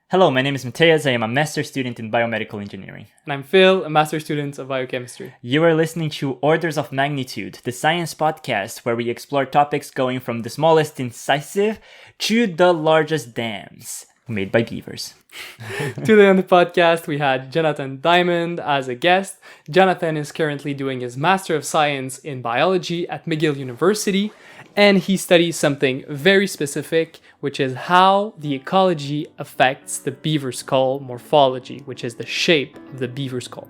Hello, my name is Matheus. I am a master's student in biomedical engineering. And I'm Phil, a master's student of biochemistry. You are listening to Orders of Magnitude, the science podcast where we explore topics going from the smallest incisive to the largest dams, made by beavers. Today on the podcast, we had Jonathan Diamond as a guest. Jonathan is currently doing his Master of Science in Biology at McGill University, and he studies something very specific, which is how the ecology affects the beaver skull morphology, which is the shape of the beaver skull.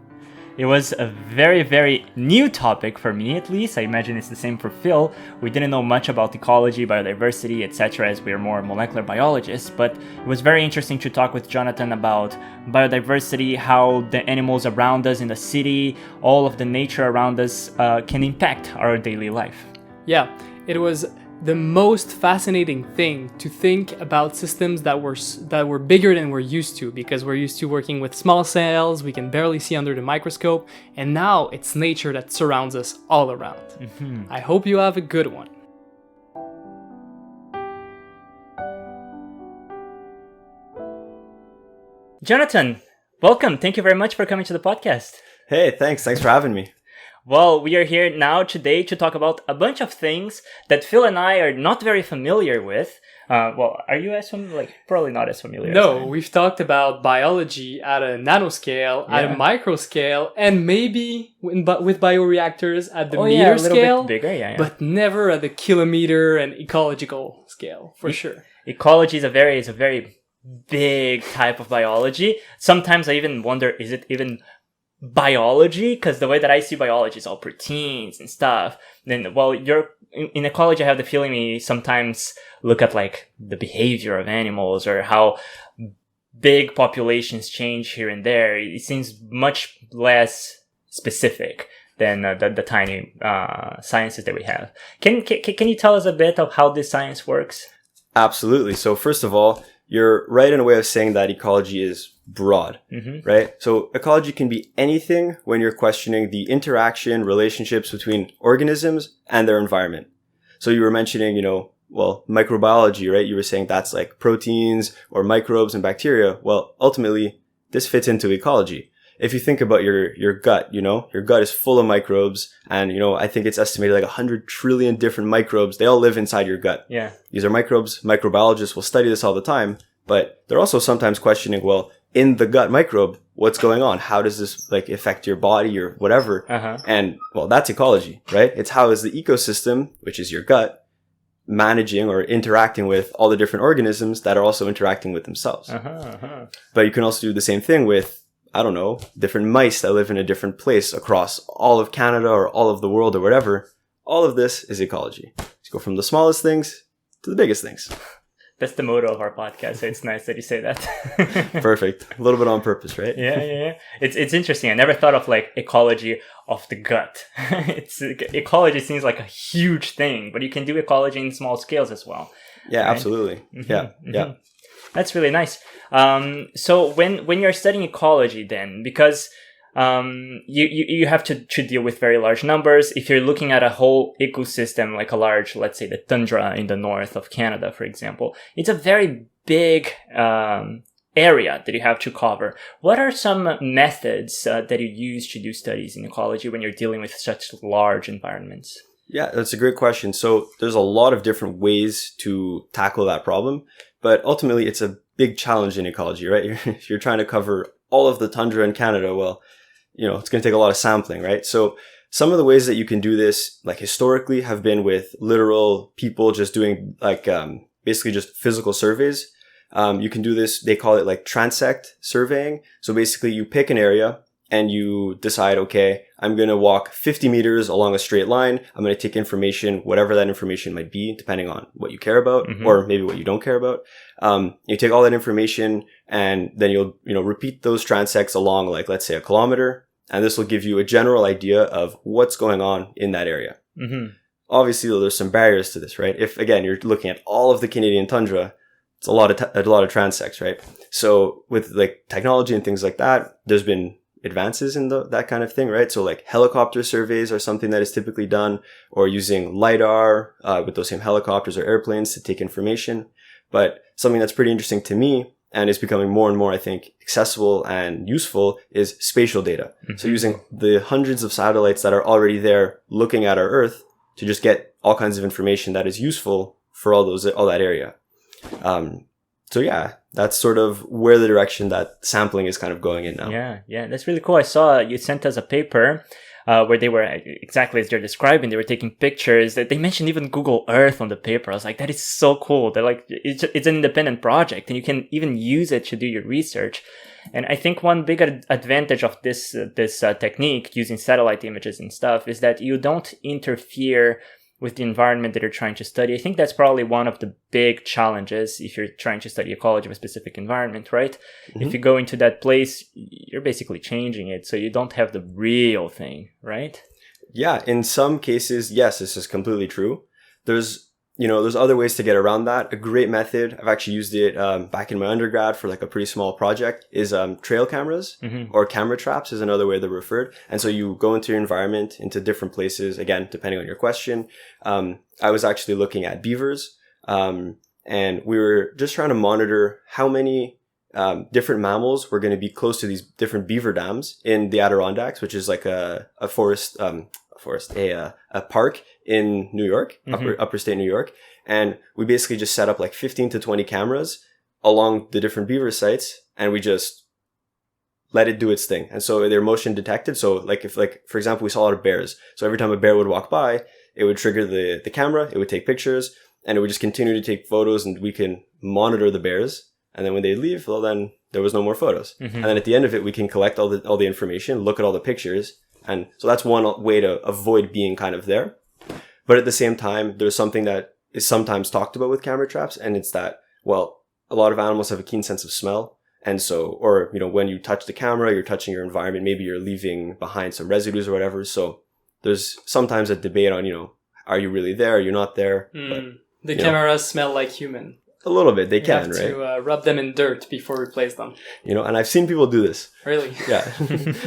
It was a very, very new topic for me, at least. I imagine it's the same for Phil. We didn't know much about ecology, biodiversity, etc., as we're more molecular biologists, but it was very interesting to talk with Jonathan about biodiversity, how the animals around us in the city, all of the nature around us can impact our daily life. Yeah, it was the most fascinating thing to think about systems that were bigger than we're used to, because we're used to working with small cells, we can barely see under the microscope, and now it's nature that surrounds us all around. I hope you have a good one. Jonathan, welcome. Thank you very much for coming to the podcast. Hey, thanks for having me. Well, we are here now today to talk about a bunch of things that Phil and I are not very familiar with. Are you as familiar? Probably not as familiar. No, we've talked about biology at a nanoscale, at a microscale, and maybe with bioreactors at the meter scale, bit bigger, but never at the kilometer and ecological scale, for sure. Ecology is a very big type of biology. Sometimes I even wonder, is it even biology? Because the way that I see biology is all proteins and stuff. Then, you're in ecology, I have the feeling we sometimes look at like the behavior of animals or how big populations change here and there. It seems much less specific than the tiny sciences that we have. Can you tell us a bit of how this science works? Absolutely. So first of all, you're right in a way of saying that ecology is broad, right? So ecology can be anything when you're questioning the interaction, relationships between organisms and their environment. So you were mentioning, microbiology, right? You were saying that's like proteins or microbes and bacteria. Well, ultimately, this fits into ecology. If you think about your gut, your gut is full of microbes, and, I think it's estimated like 100 trillion different microbes. They all live inside your gut. Yeah. These are microbes. Microbiologists will study this all the time, but they're also sometimes questioning, well, in the gut microbe, what's going on? How does this affect your body or whatever? And that's ecology, right? It's how is the ecosystem, which is your gut, managing or interacting with all the different organisms that are also interacting with themselves. But you can also do the same thing with, different mice that live in a different place across all of Canada or all of the world or whatever. All of this is ecology. You go from the smallest things to the biggest things. That's the motto of our podcast, so it's nice that you say that. Perfect. A little bit on purpose, right? Yeah. It's interesting. I never thought of ecology of the gut. Ecology seems like a huge thing, but you can do ecology in small scales as well. Yeah, right? Absolutely. Yeah. That's really nice. So when you're studying ecology, then, because you have to deal with very large numbers. If you're looking at a whole ecosystem, like a large, let's say the tundra in the north of Canada, for example, it's a very big area that you have to cover. What are some methods that you use to do studies in ecology when you're dealing with such large environments? Yeah, that's a great question. So there's a lot of different ways to tackle that problem, but ultimately it's a big challenge in ecology, right? If you're trying to cover all of the tundra in Canada, it's going to take a lot of sampling, right? So some of the ways that you can do this, historically, have been with literal people just doing basically just physical surveys. You can do this, they call it transect surveying. So basically you pick an area and you decide, okay, I'm going to walk 50 meters along a straight line. I'm going to take information, whatever that information might be, depending on what you care about or maybe what you don't care about. You take all that information and then you'll, repeat those transects along let's say a kilometer. And this will give you a general idea of what's going on in that area. Obviously, though, there's some barriers to this, right? If, again, you're looking at all of the Canadian tundra, it's a lot of transects, right? So with technology and things like that, there's been advances in that kind of thing, right? So helicopter surveys are something that is typically done, or using LiDAR with those same helicopters or airplanes to take information. But something that's pretty interesting to me and is becoming more and more, I think, accessible and useful, is spatial data. Mm-hmm. So using the hundreds of satellites that are already there looking at our Earth to just get all kinds of information that is useful for all that area. So yeah, that's sort of where the direction that sampling is kind of going in now. Yeah, that's really cool. I saw you sent us a paper where they were, exactly as they're describing, they were taking pictures. They mentioned even Google Earth on the paper. I was like, that is so cool. They're like, it's an independent project and you can even use it to do your research. And I think one big advantage of this technique using satellite images and stuff is that you don't interfere with the environment that you're trying to study. I think that's probably one of the big challenges if you're trying to study ecology of a specific environment, right? Mm-hmm. If you go into that place, you're basically changing it, so you don't have the real thing, right? Yeah, in some cases, yes, this is completely true. There's other ways to get around that. A great method, I've actually used it back in my undergrad for like a pretty small project, is trail cameras, or camera traps is another way they're referred. And so you go into your environment, into different places, again, depending on your question. I was actually looking at beavers, and we were just trying to monitor how many different mammals were going to be close to these different beaver dams in the Adirondacks, which is like a park in New York, upper state New York. And we basically just set up like 15 to 20 cameras along the different beaver sites, and we just let it do its thing. And so they're motion detected. So like if, for example, we saw a lot of bears. So every time a bear would walk by, it would trigger the camera, it would take pictures, and it would just continue to take photos, and we can monitor the bears. And then when they leave, well, then there was no more photos. And then at the end of it, we can collect all the information, look at all the pictures. And so that's one way to avoid being kind of there. But at the same time, there's something that is sometimes talked about with camera traps, and it's that, well, a lot of animals have a keen sense of smell. And so, or, when you touch the camera, you're touching your environment, maybe you're leaving behind some residues or whatever. So there's sometimes a debate on, are you really there? Are you not there? But, the cameras smell like human. A little bit, they can, right? You have to rub them in dirt before we place them. And I've seen people do this. Really? Yeah.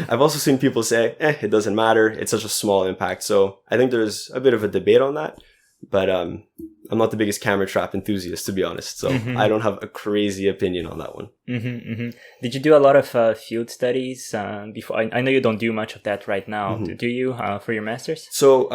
I've also seen people say, it doesn't matter. It's such a small impact. So I think there's a bit of a debate on that. But I'm not the biggest camera trap enthusiast, to be honest. So I don't have a crazy opinion on that one. Did you do a lot of field studies before? I know you don't do much of that right now. Do you for your master's? So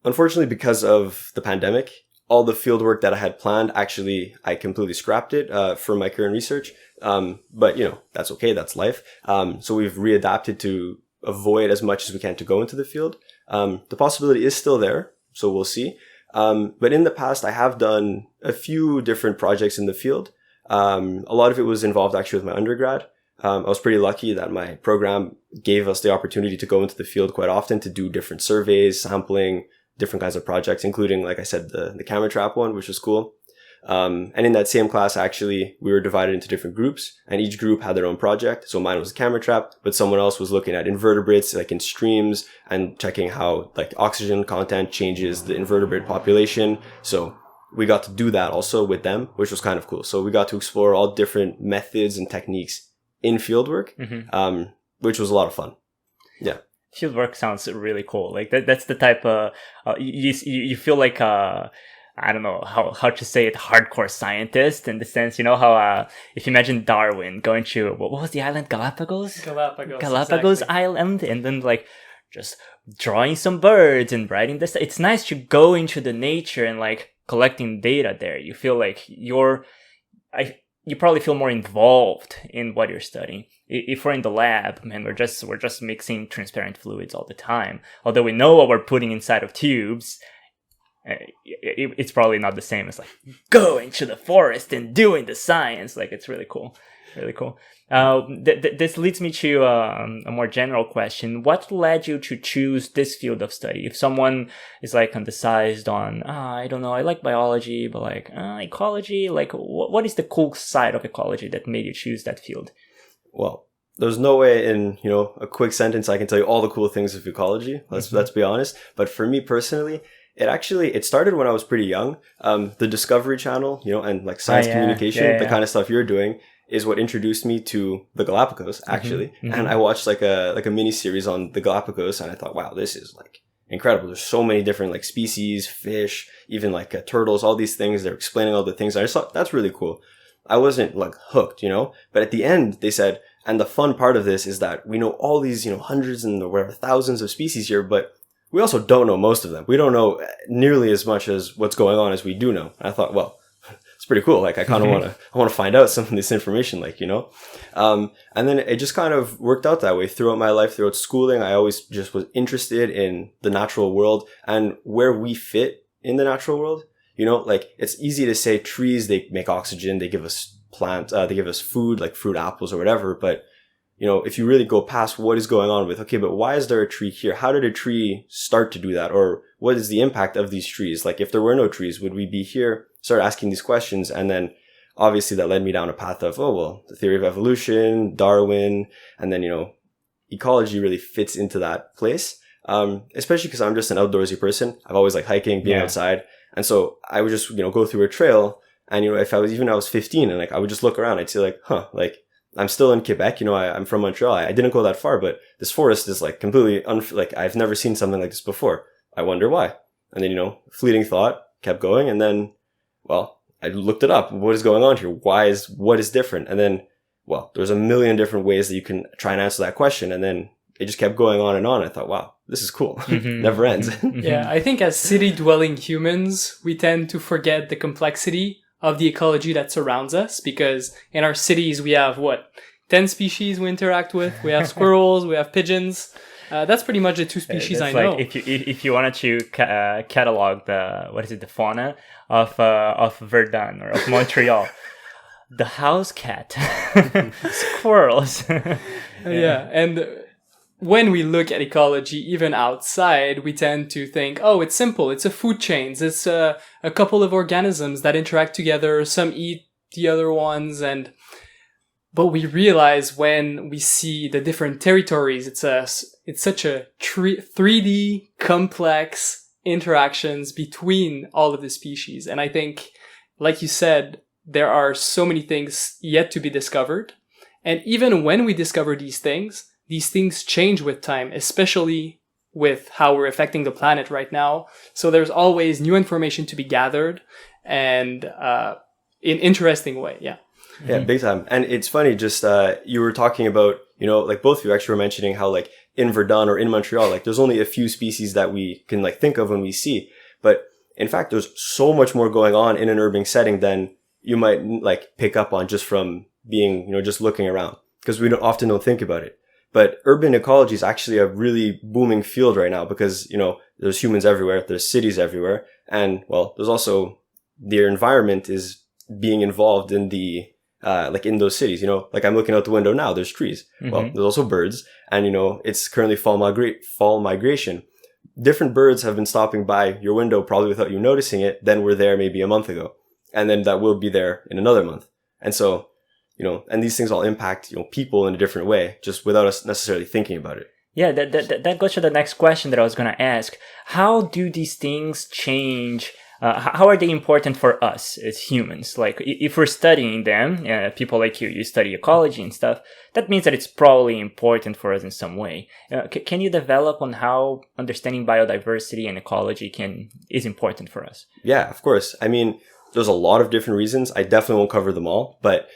unfortunately, because of the pandemic, all the field work that I had planned, actually, I completely scrapped it for my current research. But, that's okay. That's life. So we've readapted to avoid as much as we can to go into the field. The possibility is still there, so we'll see. But in the past, I have done a few different projects in the field. A lot of it was involved actually with my undergrad. I was pretty lucky that my program gave us the opportunity to go into the field quite often to do different surveys, sampling, different kinds of projects, including, like I said, the camera trap one, which was cool. And in that same class, actually, we were divided into different groups, and each group had their own project. So mine was a camera trap, but someone else was looking at invertebrates, like in streams, and checking how like oxygen content changes the invertebrate population. So we got to do that also with them, which was kind of cool. So we got to explore all different methods and techniques in fieldwork, which was a lot of fun. Yeah. Fieldwork sounds really cool. Like that's the type of you feel like I don't know how to say it, hardcore scientist in the sense, how if you imagine Darwin going to what was the island, Galapagos exactly. Island, and then like just drawing some birds and writing this. It's nice to go into the nature and like collecting data there. You feel like you probably feel more involved in what you're studying. If we're in the lab, man, we're just mixing transparent fluids all the time. Although we know what we're putting inside of tubes, it's probably not the same as like going to the forest and doing the science. Like it's really cool, really cool. This leads me to a more general question. What led you to choose this field of study? If someone is like undecided on, I don't know, I like biology, but like ecology, like what is the cool side of ecology that made you choose that field? Well, there's no way in, a quick sentence I can tell you all the cool things of ecology. Let's be honest. But for me personally, it started when I was pretty young. The Discovery Channel, and like science communication, the kind of stuff you're doing is what introduced me to the Galapagos, actually. And I watched like a mini series on the Galapagos, and I thought, wow, this is like incredible. There's so many different like species, fish, even like turtles, all these things. They're explaining all the things. I just thought that's really cool. I wasn't like hooked, but at the end they said, and the fun part of this is that we know all these, hundreds and whatever, thousands of species here, but we also don't know most of them. We don't know nearly as much as what's going on as we do know. And I thought, well, it's pretty cool. Like I kind of want to find out some of this information, and then it just kind of worked out that way throughout my life, throughout schooling. I always just was interested in the natural world and where we fit in the natural world. It's easy to say trees, they make oxygen, they give us plants, they give us food, like fruit, apples or whatever. But, if you really go past what is going on with, okay, but why is there a tree here? How did a tree start to do that? Or what is the impact of these trees? Like if there were no trees, would we be here? Start asking these questions. And then obviously that led me down a path of, the theory of evolution, Darwin, and then, ecology really fits into that place. Especially because I'm just an outdoorsy person. I've always liked hiking, being outside. And so I would just, go through a trail and, if I was 15 and I would just look around, I'd see I'm still in Quebec, I'm from Montreal. I didn't go that far, but this forest is completely, I've never seen something like this before. I wonder why. And then, fleeting thought, kept going. And then, I looked it up. What is going on here? What is different? And then, there's a million different ways that you can try and answer that question. And then it just kept going on and on. I thought, wow, this is cool. Never ends. Yeah, I think as city-dwelling humans, we tend to forget the complexity of the ecology that surrounds us, because in our cities we have 10 species we interact with. We have squirrels, we have pigeons. That's pretty much the two species I know. If you wanted to catalog the fauna of Verdun or of Montreal, the house cat, squirrels. Yeah, and when we look at ecology, even outside, we tend to think, it's simple. It's a food chain. It's a couple of organisms that interact together. Some eat the other ones. But we realize when we see the different territories, it's such a 3D complex interactions between all of the species. And I think, like you said, there are so many things yet to be discovered. And even when we discover these things change with time, especially with how we're affecting the planet right now. So there's always new information to be gathered, and in interesting way. Yeah. Yeah, big time. And it's funny, just you were talking about, both of you actually were mentioning how in Verdun or in Montreal, there's only a few species that we can think of when we see. But in fact, there's so much more going on in an urban setting than you might pick up on just from being, just looking around, because we often don't think about it. But urban ecology is actually a really booming field right now because, there's humans everywhere, there's cities everywhere. And there's also their environment is being involved in the, in those cities, I'm looking out the window now, there's trees. Mm-hmm. There's also birds and, it's currently fall migration. Different birds have been stopping by your window probably without you noticing it than were there maybe a month ago. And then that will be there in another month. And so, and these things all impact, people in a different way, just without us necessarily thinking about it. Yeah, that goes to the next question that I was going to ask. How do these things change? How are they important for us as humans? If we're studying them, people like you study ecology and stuff, that means that it's probably important for us in some way. Can you develop on how understanding biodiversity and ecology is important for us? Yeah, of course. I mean, there's a lot of different reasons. I definitely won't cover them all, but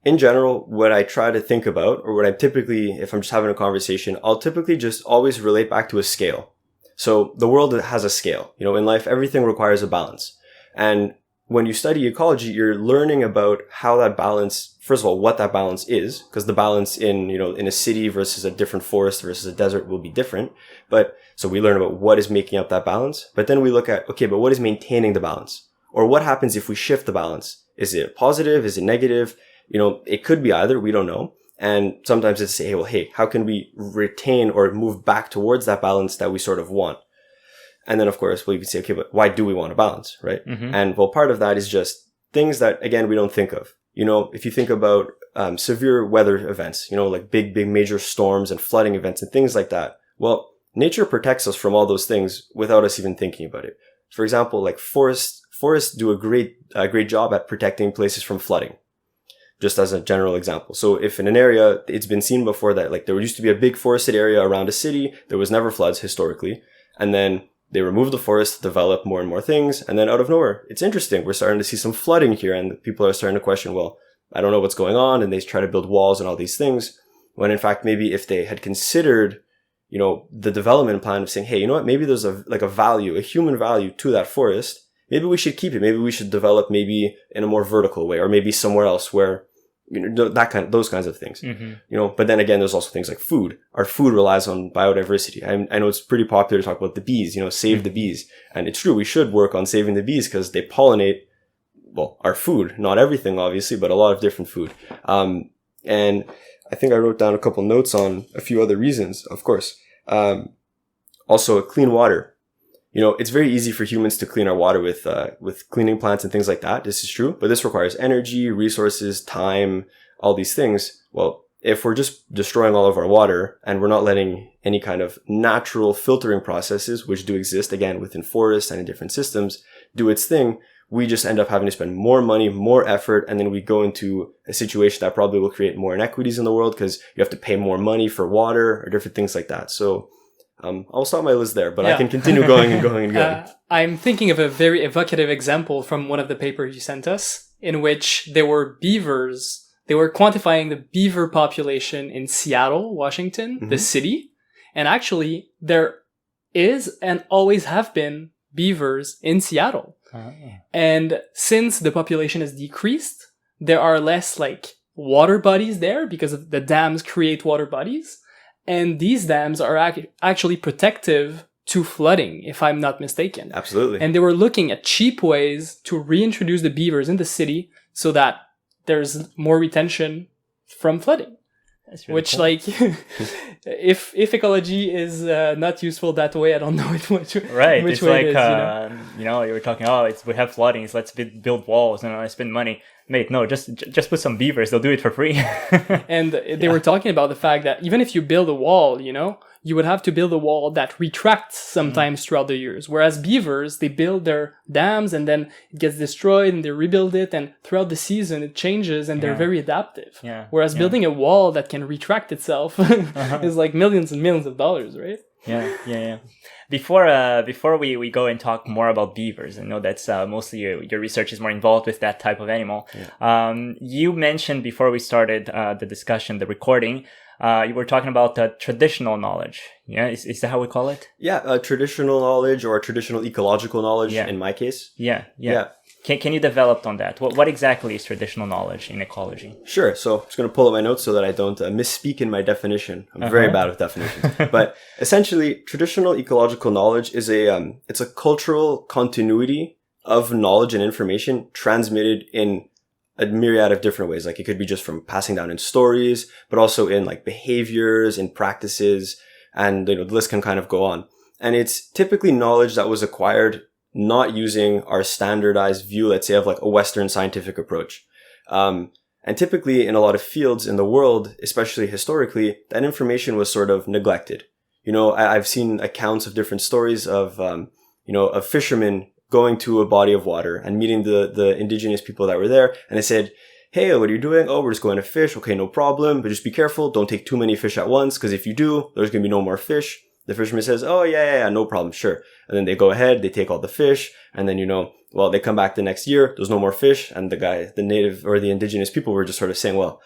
in general, what I try to think about, or what I typically, if I'm just having a conversation, I'll typically just always relate back to a scale. So the world has a scale. In life, everything requires a balance. And when you study ecology, you're learning about how that balance, first of all, what that balance is, because the balance in a city versus a different forest versus a desert will be different. But so we learn about what is making up that balance. But then we look at, okay, but what is maintaining the balance? Or what happens if we shift the balance? Is it positive? Is it negative? It could be either. We don't know. And sometimes it's say, hey, how can we retain or move back towards that balance that we sort of want? And then, of course, you can say, okay, but why do we want a balance, right? Mm-hmm. And part of that is just things that, again, we don't think of. If you think about severe weather events, big major storms and flooding events and things like that, nature protects us from all those things without us even thinking about it. For example, forests do a great job at protecting places from flooding. Just as a general example. So if in an area, it's been seen before that there used to be a big forested area around a city, there was never floods historically. And then they removed the forest, developed more and more things. And then out of nowhere, it's interesting. We're starting to see some flooding here and people are starting to question, I don't know what's going on, and they try to build walls and all these things, when in fact, maybe if they had considered, the development plan of saying, hey, you know what, maybe there's a value, a human value to that forest, maybe we should keep it, maybe we should develop maybe in a more vertical way, or maybe somewhere else where, those kinds of things, but then again, there's also things like food. Our food relies on biodiversity. I know it's pretty popular to talk about the bees, save the bees. And it's true, we should work on saving the bees because they pollinate, our food, not everything, obviously, but a lot of different food. And I think I wrote down a couple notes on a few other reasons, of course. Also clean water. It's very easy for humans to clean our water with cleaning plants and things like that. This is true, but this requires energy, resources, time, all these things. Well, if we're just destroying all of our water and we're not letting any kind of natural filtering processes, which do exist, again, within forests and in different systems, do its thing, we just end up having to spend more money, more effort, and then we go into a situation that probably will create more inequities in the world because you have to pay more money for water or different things like that. So I'll stop my list there, but I can continue going and going and going. I'm thinking of a very evocative example from one of the papers you sent us, in which there were beavers. They were quantifying the beaver population in Seattle, Washington, the city. And actually, there is and always have been beavers in Seattle. And since the population has decreased, there are less water bodies there because of the dams create water bodies. And these dams are actually protective to flooding, if I'm not mistaken. Absolutely. And they were looking at cheap ways to reintroduce the beavers in the city so that there's more retention from flooding. That's really cool. if ecology is not useful that way, I don't know which way it's it is. You were talking, we have flooding, so let's build walls and I spend money. Mate, no, just put some beavers, they'll do it for free. And they were talking about the fact that even if you build a wall, you would have to build a wall that retracts sometimes throughout the years. Whereas beavers, they build their dams and then it gets destroyed and they rebuild it. And throughout the season, it changes and they're very adaptive. Whereas building a wall that can retract itself is millions and millions of dollars, right? Yeah. Before we go and talk more about beavers, I know that's mostly your research is more involved with that type of animal. You mentioned before we started the discussion, the recording, you were talking about traditional knowledge. Yeah, is that how we call it? Yeah, traditional knowledge or traditional ecological knowledge in my case. Yeah. Can you develop on that? What exactly is traditional knowledge in ecology? Sure. So I'm just going to pull up my notes so that I don't misspeak in my definition. I'm very bad with definitions. But essentially, traditional ecological knowledge is it's a cultural continuity of knowledge and information transmitted in a myriad of different ways. It could be just from passing down in stories, but also in behaviors and practices, and the list can kind of go on. And it's typically knowledge that was acquired not using our standardized view, let's say, of a Western scientific approach. And typically in a lot of fields in the world, especially historically, that information was sort of neglected. I've seen accounts of different stories of, of fishermen going to a body of water and meeting the indigenous people that were there. And they said, hey, what are you doing? Oh, we're just going to fish. Okay, no problem. But just be careful. Don't take too many fish at once, because if you do, there's going to be no more fish. The fisherman says, oh, yeah, no problem. Sure. And then they go ahead, they take all the fish. And then, they come back the next year. There's no more fish. And the native or the indigenous people were just sort of saying, well,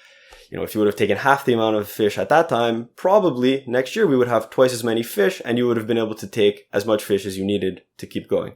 if you would have taken half the amount of fish at that time, probably next year we would have twice as many fish and you would have been able to take as much fish as you needed to keep going.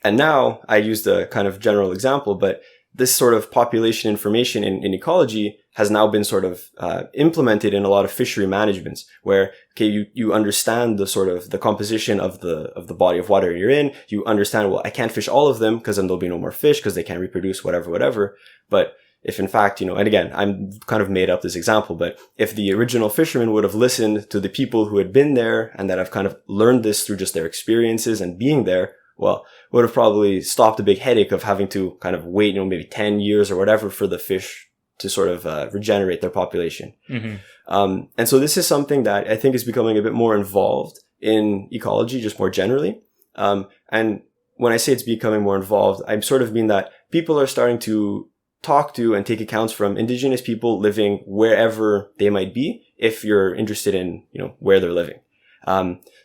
And now I used a kind of general example, but this sort of population information in ecology has now been sort of implemented in a lot of fishery managements where, okay, you understand the sort of the composition of the body of water you're in. You understand, well, I can't fish all of them because then there'll be no more fish because they can't reproduce, whatever. But if in fact, and again, I'm kind of made up this example, but if the original fishermen would have listened to the people who had been there and that have kind of learned this through just their experiences and being there, well, would have probably stopped a big headache of having to kind of wait, maybe 10 years or whatever for the fish to sort of regenerate their population. And so this is something that I think is becoming a bit more involved in ecology, just more generally. And when I say it's becoming more involved, I sort of mean that people are starting to talk to and take accounts from indigenous people living wherever they might be, if you're interested in, where they're living.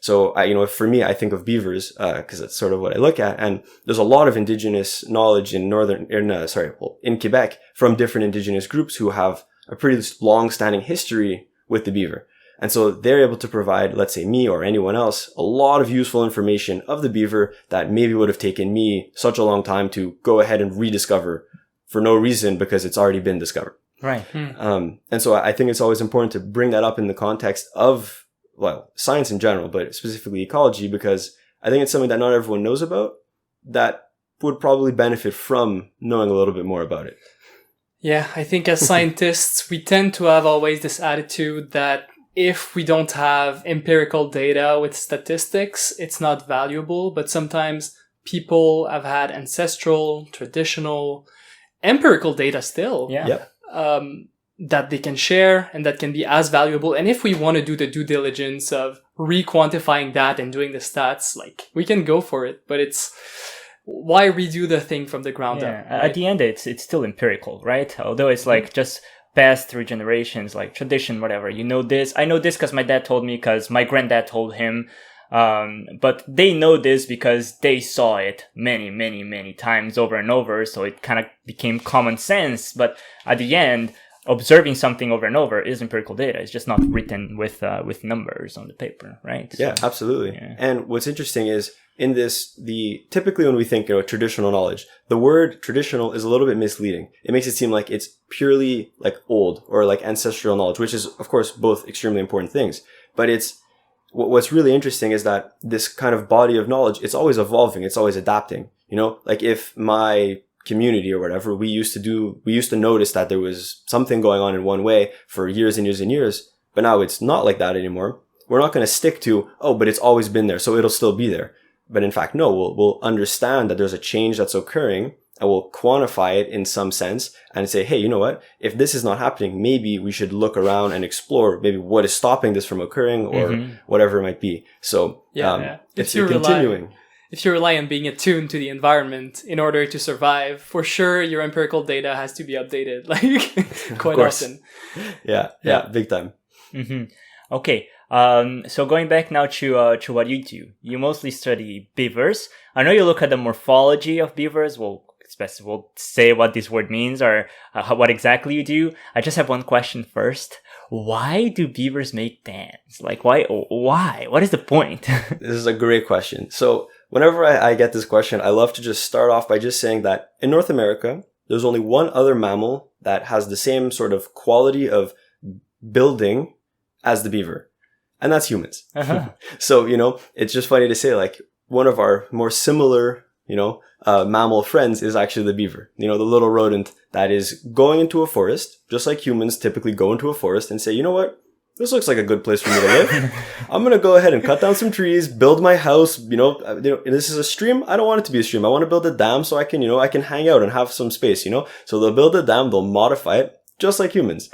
So for me, I think of beavers, cause that's sort of what I look at. And there's a lot of indigenous knowledge in in Quebec from different indigenous groups who have a pretty long-standing history with the beaver. And so they're able to provide, let's say me or anyone else, a lot of useful information of the beaver that maybe would have taken me such a long time to go ahead and rediscover for no reason because it's already been discovered. Right. And so I think it's always important to bring that up in the context of, well, science in general, but specifically ecology, because I think it's something that not everyone knows about that would probably benefit from knowing a little bit more about it. Yeah, I think as scientists, we tend to have always this attitude that if we don't have empirical data with statistics, it's not valuable. But sometimes people have had ancestral, traditional, empirical data still that they can share and that can be as valuable. And if we want to do the due diligence of re-quantifying that and doing the stats, like we can go for it. But it's why redo the thing from the ground up? Right? At the end, it's still empirical, right? Although it's like just passed through generations, like tradition, whatever. You know this. I know this because my dad told me, because my granddad told him. But they know this because they saw it many, many, many times over and over. So it kind of became common sense. But at the end, observing something over and over is empirical data. It's just not written with numbers on the paper, right? Yeah, so, absolutely. Yeah. And what's interesting is in this, typically when we think, traditional knowledge, the word traditional is a little bit misleading. It makes it seem like it's purely like old or like ancestral knowledge, which is of course both extremely important things. But what's really interesting is that this kind of body of knowledge, it's always evolving. It's always adapting. Like if my community or whatever, we used to notice that there was something going on in one way for years and years and years, but now it's not like that anymore. We're not going to stick to, but it's always been there, so it'll still be there. But in fact, no, we'll understand that there's a change that's occurring and we'll quantify it in some sense and say, hey, you know what? If this is not happening, maybe we should look around and explore maybe what is stopping this from occurring or whatever it might be. So it's continuing. If you rely on being attuned to the environment in order to survive, for sure your empirical data has to be updated quite often. Yeah, big time. Mm-hmm. Okay. So going back now to what you do, you mostly study beavers. I know you look at the morphology of beavers. We'll say what this word means or what exactly you do. I just have one question first. Why do beavers make dams? Like, why? What is the point? This is a great question. So whenever I get this question, I love to just start off by just saying that in North America, there's only one other mammal that has the same sort of quality of building as the beaver. And that's humans. Uh-huh. So, it's just funny to say, like, one of our more similar, mammal friends is actually the beaver. The little rodent that is going into a forest, just like humans typically go into a forest and say, you know what? This looks like a good place for me to live. I'm going to go ahead and cut down some trees, build my house. This is a stream. I don't want it to be a stream. I want to build a dam so I can, I can hang out and have some space, So they'll build a dam, they'll modify it just like humans,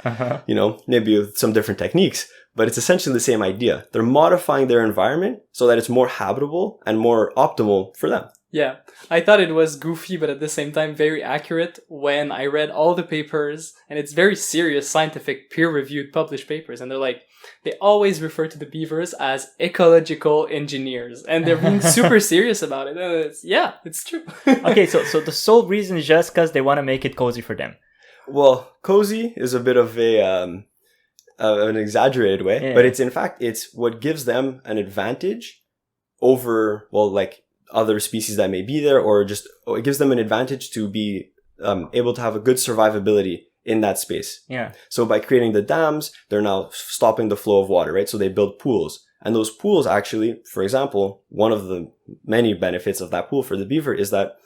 maybe with some different techniques. But it's essentially the same idea. They're modifying their environment so that it's more habitable and more optimal for them. Yeah, I thought it was goofy, but at the same time very accurate when I read all the papers, and it's very serious, scientific, peer-reviewed, published papers, and they always refer to the beavers as ecological engineers, and they're being super serious about it. And it's true. Okay, so the sole reason is just because they want to make it cozy for them. Well, cozy is a bit of an exaggerated way, but it's what gives them an advantage over, other species that may be there, or just it gives them an advantage to be able to have a good survivability in that space. Yeah. So by creating the dams, they're now stopping the flow of water, right? So they build pools. And those pools actually, for example, one of the many benefits of that pool for the beaver is that,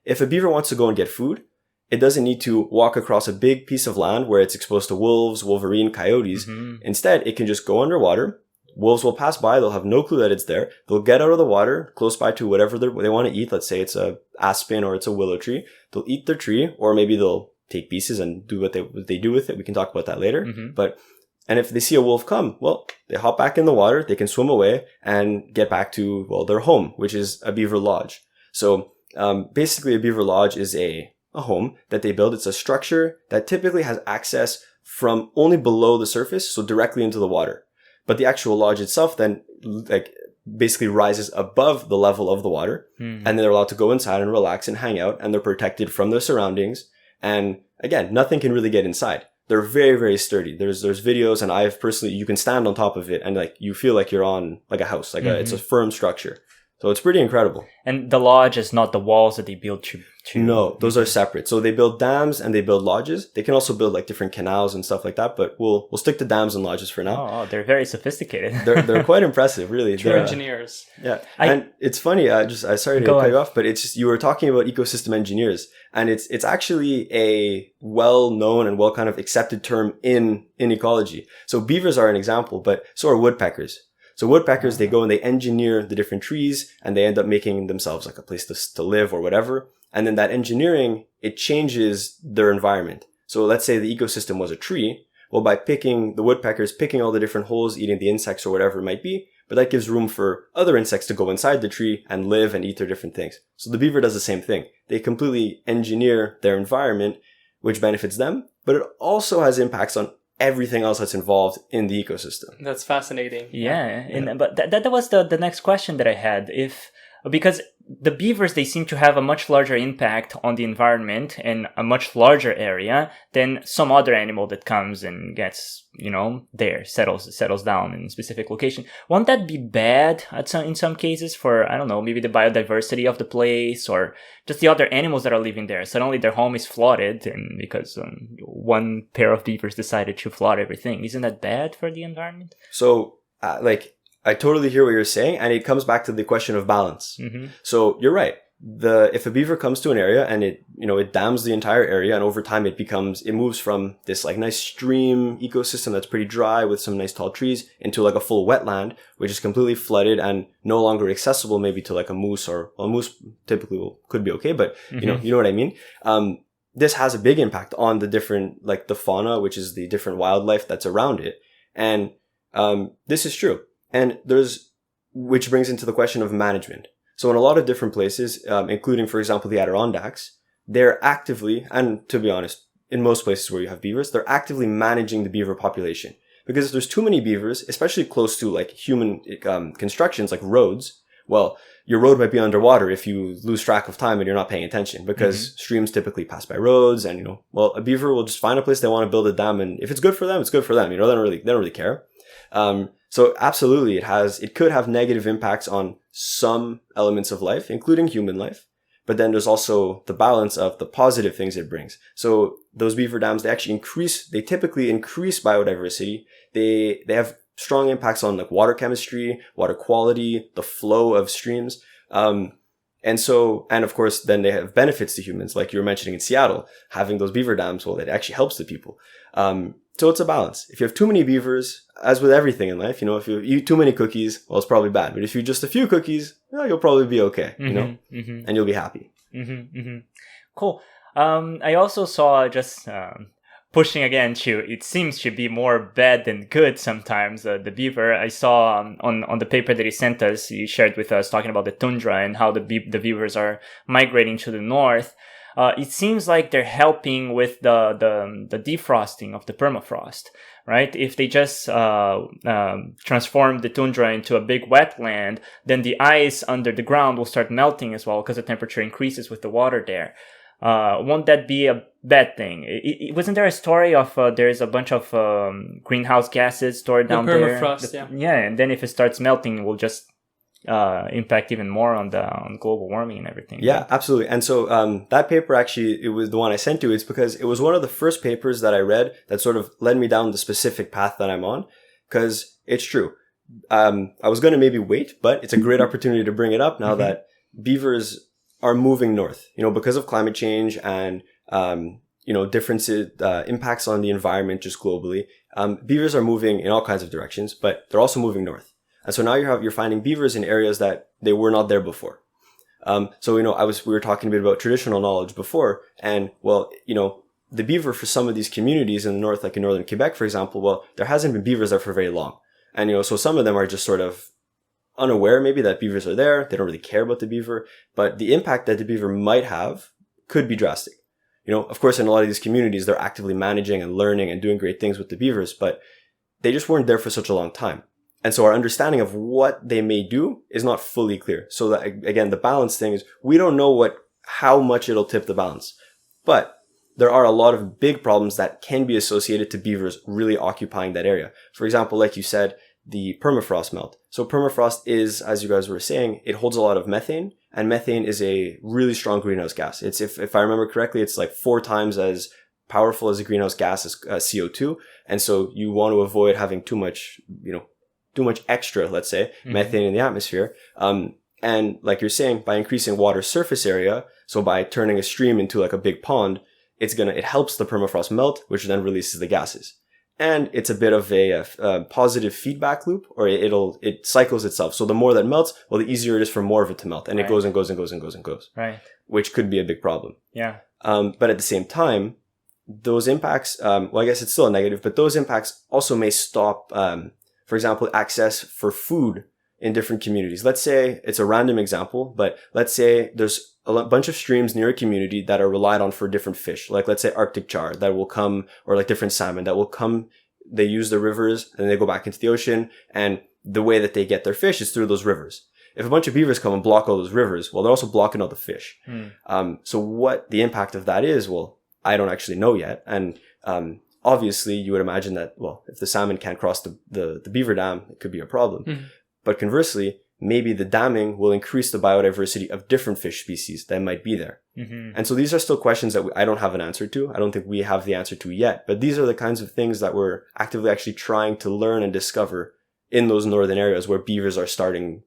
if a beaver wants to go and get food, it doesn't need to walk across a big piece of land where it's exposed to wolves, wolverine, coyotes. Mm-hmm. Instead, it can just go underwater. Wolves will pass by. They'll have no clue that it's there. They'll get out of the water close by to whatever they want to eat. Let's say it's a aspen or it's a willow tree. They'll eat their tree, or maybe they'll take pieces and do what they do with it. We can talk about that later. Mm-hmm. And if they see a wolf come, they hop back in the water. They can swim away and get back to, their home, which is a beaver lodge. So basically, a beaver lodge is a home that they build. It's a structure that typically has access from only below the surface, so directly into the water. But the actual lodge itself then like basically rises above the level of the water, and then they're allowed to go inside and relax and hang out, and they're protected from their surroundings. And again, nothing can really get inside. They're very, very sturdy. There's videos, and I've personally, you can stand on top of it and like you feel like you're on like a house, like it's a firm structure. So it's pretty incredible. And the lodge is not the walls that they build to... No, those are separate. So they build dams and they build lodges. They can also build like different canals and stuff like that, but we'll stick to dams and lodges for now. Oh, they're very sophisticated. They're quite impressive, really. True engineers. Yeah. And it's funny, I sorry to cut you off, but it's just, you were talking about ecosystem engineers, and it's actually a well-known and well kind of accepted term in ecology. So beavers are an example, but so are woodpeckers. So woodpeckers, they go and they engineer the different trees, and they end up making themselves like a place to live or whatever. And then that engineering, it changes their environment. So let's say the ecosystem was a tree. Well, by picking the woodpeckers, picking all the different holes, eating the insects or whatever it might be, but that gives room for other insects to go inside the tree and live and eat their different things. So the beaver does the same thing. They completely engineer their environment, which benefits them, but it also has impacts on everything else that's involved in the ecosystem. That's fascinating. Yeah. But that was the next question that I had. Because the beavers, they seem to have a much larger impact on the environment and a much larger area than some other animal that comes and gets, settles down in a specific location. Won't that be bad in some cases for, I don't know, maybe the biodiversity of the place or just the other animals that are living there? Suddenly their home is flooded and because one pair of beavers decided to flood everything. Isn't that bad for the environment? So, I totally hear what you're saying, and it comes back to the question of balance. So you're right. If a beaver comes to an area and it dams the entire area, and over time it moves from this like nice stream ecosystem that's pretty dry with some nice tall trees into like a full wetland, which is completely flooded and no longer accessible maybe to like a moose, or a moose typically could be okay, but you know what I mean? This has a big impact on the different, like the fauna, which is the different wildlife that's around it. And this is true. And which brings into the question of management. So in a lot of different places, including, for example, the Adirondacks, they're actively, and to be honest, in most places where you have beavers, they're actively managing the beaver population. Because if there's too many beavers, especially close to like human constructions like roads, well, your road might be underwater if you lose track of time and you're not paying attention, because streams typically pass by roads, and a beaver will just find a place they want to build a dam, and if it's good for them, it's good for them. They don't really care. So absolutely, it could have negative impacts on some elements of life, including human life. But then there's also the balance of the positive things it brings. So those beaver dams, they typically increase biodiversity. They have strong impacts on like water chemistry, water quality, the flow of streams. And of course, then they have benefits to humans, like you were mentioning in Seattle, having those beaver dams. Well, it actually helps the people. So it's a balance. If you have too many beavers, as with everything in life, if you eat too many cookies, well, it's probably bad. But if you eat just a few cookies, you'll probably be okay, and you'll be happy. Cool. I also saw just pushing again it seems to be more bad than good sometimes. The beaver, I saw on the paper that he sent us, he shared with us talking about the tundra and how the beavers are migrating to the north. It seems like they're helping with the defrosting of the permafrost, right? If they just transform the tundra into a big wetland, then the ice under the ground will start melting as well because the temperature increases with the water there. Won't that be a bad thing? Wasn't there a story of there's a bunch of greenhouse gases stored down there? Permafrost, yeah, and then if it starts melting, it will just impact even more on global warming and everything. Yeah, absolutely. And so that paper, actually, it was the one I sent you. It's because it was one of the first papers that I read that sort of led me down the specific path that I'm on, because it's true. I was going to maybe wait, but it's a great opportunity to bring it up now that beavers are moving north, because of climate change and differences, impacts on the environment just globally. Beavers are moving in all kinds of directions, but they're also moving north. And so now you're finding beavers in areas that they were not there before. We were talking a bit about traditional knowledge before, and the beaver for some of these communities in the north, like in northern Quebec, for example, well, there hasn't been beavers there for very long. And, so some of them are just sort of unaware maybe that beavers are there. They don't really care about the beaver, but the impact that the beaver might have could be drastic. Of course, in a lot of these communities, they're actively managing and learning and doing great things with the beavers, but they just weren't there for such a long time. And so our understanding of what they may do is not fully clear. So that, again, the balance thing is we don't know how much it'll tip the balance. But there are a lot of big problems that can be associated to beavers really occupying that area. For example, like you said, the permafrost melt. So permafrost is, as you guys were saying, it holds a lot of methane, and methane is a really strong greenhouse gas. It's, if I remember correctly, it's like 4 times as powerful as a greenhouse gas as CO2. And so you want to avoid having too much extra, let's say, methane in the atmosphere. And like you're saying, by increasing water surface area, so by turning a stream into like a big pond, it helps the permafrost melt, which then releases the gases. And it's a bit of a positive feedback loop, or it cycles itself. So the more that melts, well, the easier it is for more of it to melt. And it goes and goes and goes and goes and goes. Right. Which could be a big problem. Yeah. But at the same time, those impacts, well, I guess it's still a negative, but those impacts also may stop, for example, access for food in different communities. Let's say, it's a random example, but let's say there's a bunch of streams near a community that are relied on for different fish. Like, let's say Arctic char that will come, or like different salmon that will come. They use the rivers and they go back into the ocean. And the way that they get their fish is through those rivers. If a bunch of beavers come and block all those rivers, well, they're also blocking all the fish. So what the impact of that is, well, I don't actually know yet. And, obviously you would imagine that, well, if the salmon can't cross the beaver dam, it could be a problem. But conversely, maybe the damming will increase the biodiversity of different fish species that might be there. And so these are still questions that I don't have an answer to. I don't think we have the answer to yet. But these are the kinds of things that we're actively actually trying to learn and discover in those northern areas where beavers are starting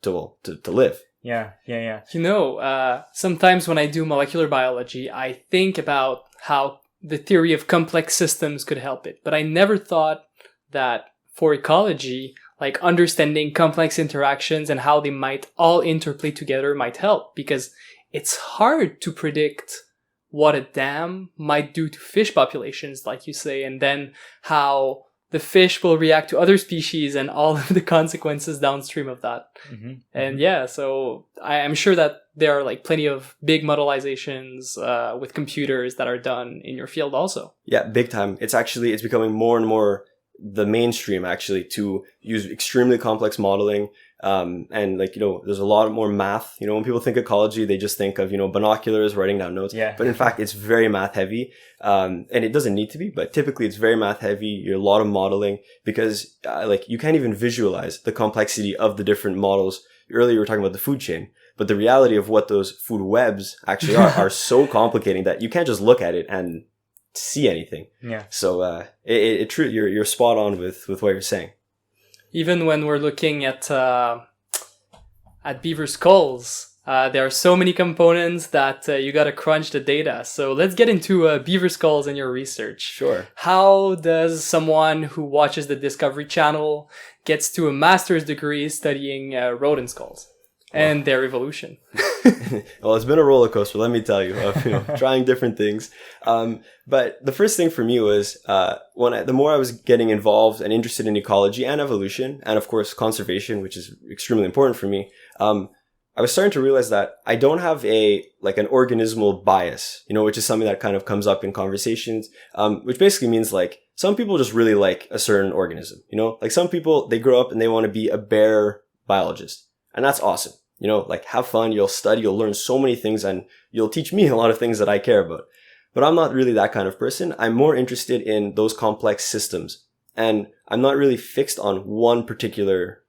to live. Yeah. You know, sometimes when I do molecular biology, I think about how the theory of complex systems could help it. But I never thought that for ecology, like understanding complex interactions and how they might all interplay together might help, because it's hard to predict what a dam might do to fish populations, like you say, and then how the fish will react to other species and all of the consequences downstream of that. And yeah, so I'm sure that there are like plenty of big modelizations with computers that are done in your field also. Yeah, big time. It's becoming more and more the mainstream actually to use extremely complex modeling. And like, there's a lot more math. When people think ecology, they just think of, binoculars, writing down notes. Yeah. But in fact, it's very math heavy. And it doesn't need to be, but typically it's very math heavy. You're a lot of modeling because like you can't even visualize the complexity of the different models. Earlier you were talking about the food chain, but the reality of what those food webs actually are so complicating that you can't just look at it and see anything. Yeah. So, you're spot on with what you're saying. Even when we're looking at beaver skulls, there are so many components that you gotta crunch the data. So let's get into beaver skulls in your research. Sure. How does someone who watches the Discovery Channel gets to a master's degree studying rodent skulls and their evolution? Well, it's been a roller coaster, let me tell you, of trying different things. But the first thing for me was the more I was getting involved and interested in ecology and evolution, and of course conservation, which is extremely important for me. I was starting to realize that I don't have an organismal bias, which is something that kind of comes up in conversations, which basically means like some people just really like a certain organism, like some people, they grow up and they want to be a bear biologist, and that's awesome. Like have fun, you'll study, you'll learn so many things, and you'll teach me a lot of things that I care about. But I'm not really that kind of person. I'm more interested in those complex systems, and I'm not really fixed on one particular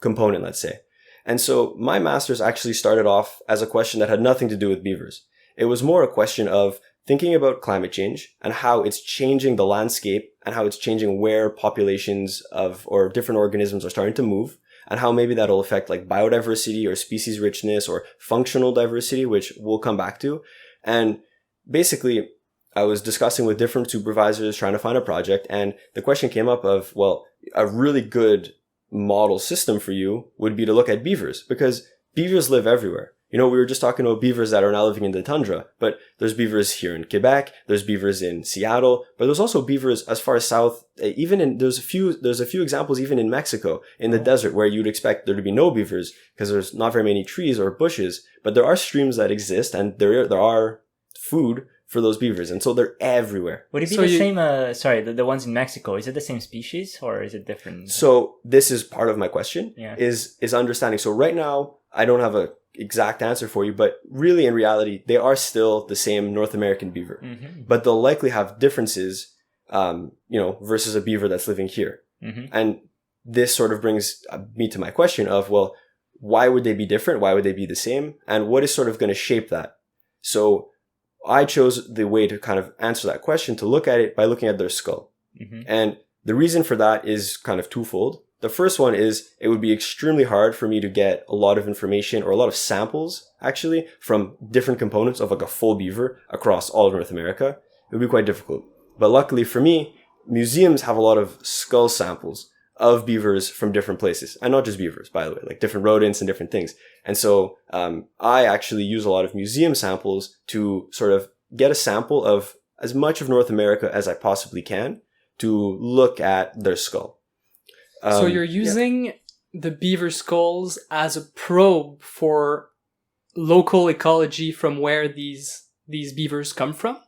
component, let's say. And so my master's actually started off as a question that had nothing to do with beavers. It was more a question of thinking about climate change and how it's changing the landscape and how it's changing where populations or different organisms are starting to move, and how maybe that'll affect like biodiversity or species richness or functional diversity, which we'll come back to. And basically, I was discussing with different supervisors trying to find a project, and the question came up of, well, a really good model system for you would be to look at beavers, because beavers live everywhere. We were just talking about beavers that are now living in the tundra, but there's beavers here in Quebec, there's beavers in Seattle, but there's also beavers as far south, there's a few examples even in Mexico, in the desert, where you'd expect there to be no beavers because there's not very many trees or bushes, but there are streams that exist, and there are food for those beavers. And so they're everywhere. Would it be the ones in Mexico, is it the same species or is it different? So this is part of my question, Yeah. is understanding. So right now, I don't have a exact answer for you, but really in reality, they are still the same North American beaver, but they'll likely have differences, versus a beaver that's living here. And this sort of brings me to my question of, well, why would they be different? Why would they be the same? And what is sort of going to shape that? So I chose the way to kind of answer that question to look at it by looking at their skull. And the reason for that is kind of twofold. The first one is it would be extremely hard for me to get a lot of information or a lot of samples actually from different components of like a full beaver across all of North America. It would be quite difficult. But luckily for me, museums have a lot of skull samples of beavers from different places. And not just beavers, by the way, like different rodents and different things. And so I actually use a lot of museum samples to sort of get a sample of as much of North America as I possibly can to look at their skull. So you're using the beaver skulls as a probe for local ecology from where these beavers come from?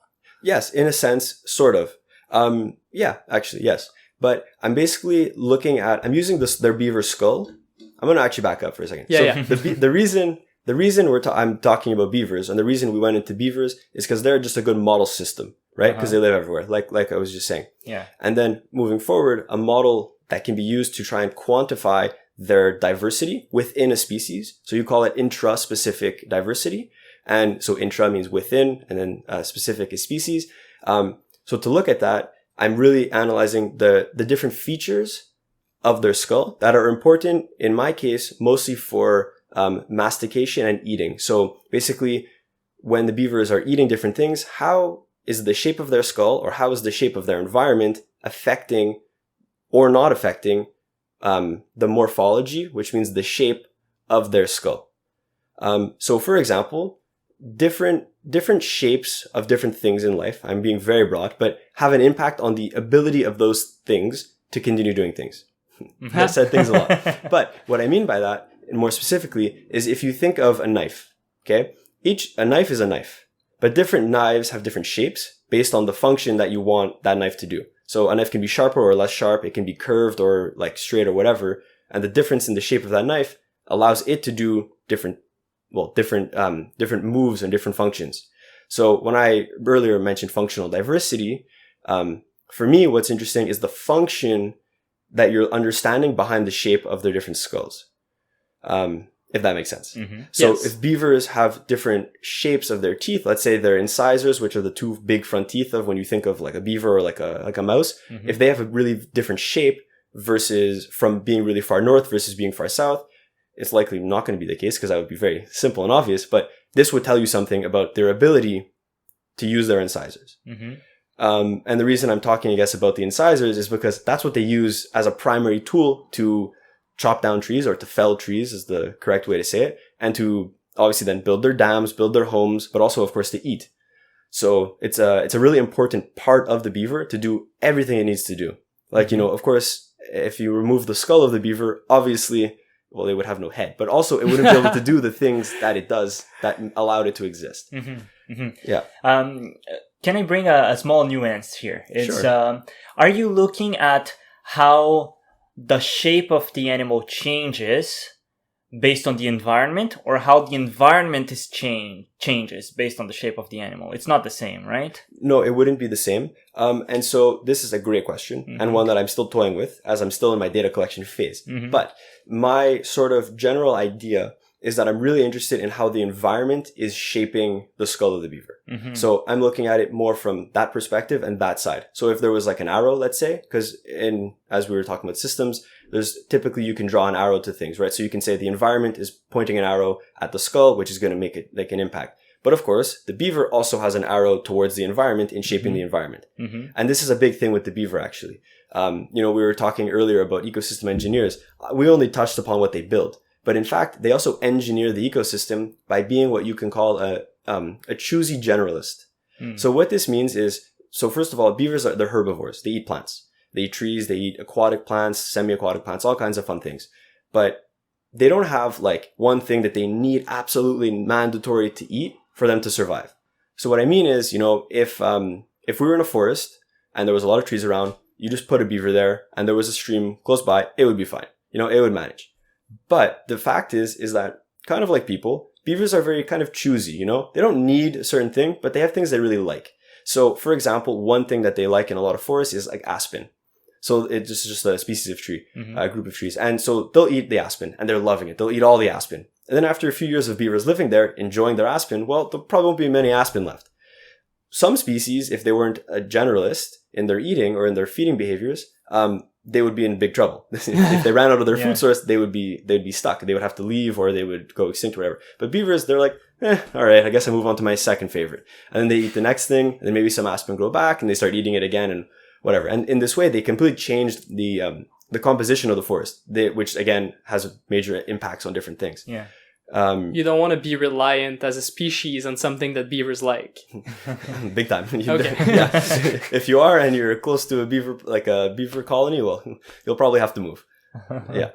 Yes, in a sense, sort of. Actually, yes. But I'm basically I'm using their beaver skull. I'm going to actually back up for a second. The reason I'm talking about beavers and the reason we went into beavers is because they're just a good model system, right? Because they live everywhere, like I was just saying. Yeah. And then moving forward, a model that can be used to try and quantify their diversity within a species. So you call it intra-specific diversity. And so intra means within, and then specific is species. So to look at that, I'm really analyzing the different features of their skull that are important, in my case, mostly for mastication and eating. So basically, when the beavers are eating different things, how is the shape of their skull or how is the shape of their environment affecting or not affecting the morphology, which means the shape of their skull. So for example, different shapes of different things in life, I'm being very broad, but have an impact on the ability of those things to continue doing things. I said things a lot. But what I mean by that, and more specifically, is if you think of a knife, okay? A knife is a knife, but different knives have different shapes based on the function that you want that knife to do. So a knife can be sharper or less sharp. It can be curved or like straight or whatever. And the difference in the shape of that knife allows it to do different moves and different functions. So when I earlier mentioned functional diversity, for me, what's interesting is the function that you're understanding behind the shape of their different skulls. If that makes sense. So if beavers have different shapes of their teeth, let's say their incisors, which are the two big front teeth of when you think of like a beaver or like a mouse, if they have a really different shape versus from being really far north versus being far south, it's likely not going to be the case because that would be very simple and obvious, but this would tell you something about their ability to use their incisors. And the reason I'm talking, I guess, about the incisors is because that's what they use as a primary tool to chop down trees, or to fell trees is the correct way to say it, and to obviously then build their dams, build their homes, but also of course to eat. So it's a really important part of the beaver to do everything it needs to do. Like, of course, if you remove the skull of the beaver, obviously, well, it would have no head, but also it wouldn't be able to do the things that it does that allowed it to exist. Yeah. Can I bring a small nuance here? Sure. Are you looking at how the shape of the animal changes based on the environment, or how the environment is changes based on the shape of the animal? It's not the same, right? No, it wouldn't be the same. And so this is a great question, and one that I'm still toying with as I'm still in my data collection phase. But my sort of general idea is that I'm really interested in how the environment is shaping the skull of the beaver. So I'm looking at it more from that perspective and that side. So if there was like an arrow, let's say, because as we were talking about systems, there's typically you can draw an arrow to things, right? So you can say the environment is pointing an arrow at the skull, which is going to make it like an impact. But of course, the beaver also has an arrow towards the environment in shaping the environment. And this is a big thing with the beaver, actually. We were talking earlier about ecosystem engineers. We only touched upon what they build. But in fact, they also engineer the ecosystem by being what you can call a choosy generalist. So what this means is, so first of all, beavers they're herbivores. They eat plants. They eat trees. They eat aquatic plants, semi-aquatic plants, all kinds of fun things. But they don't have like one thing that they need absolutely mandatory to eat for them to survive. So what I mean is, if we were in a forest and there was a lot of trees around, you just put a beaver there and there was a stream close by, it would be fine. It would manage. But the fact is that kind of like people, beavers are very kind of choosy, They don't need a certain thing, but they have things they really like. So, for example, one thing that they like in a lot of forests is like aspen. So it's just a species of tree, a group of trees. And so they'll eat the aspen and they're loving it. They'll eat all the aspen. And then after a few years of beavers living there, enjoying their aspen, well, there probably won't be many aspen left. Some species, if they weren't a generalist in their eating or in their feeding behaviors, they would be in big trouble. If they ran out of their food source, they'd be stuck. They would have to leave or they would go extinct or whatever. But beavers, they're like, all right, I guess I move on to my second favorite. And then they eat the next thing, and then maybe some aspen grow back and they start eating it again and whatever. And in this way, they completely changed the composition of the forest, which again has major impacts on different things. Yeah. You don't want to be reliant as a species on something that beavers like. Big time. Okay. Yeah. If you are and you're close to a beaver colony, well, you'll probably have to move. Yeah.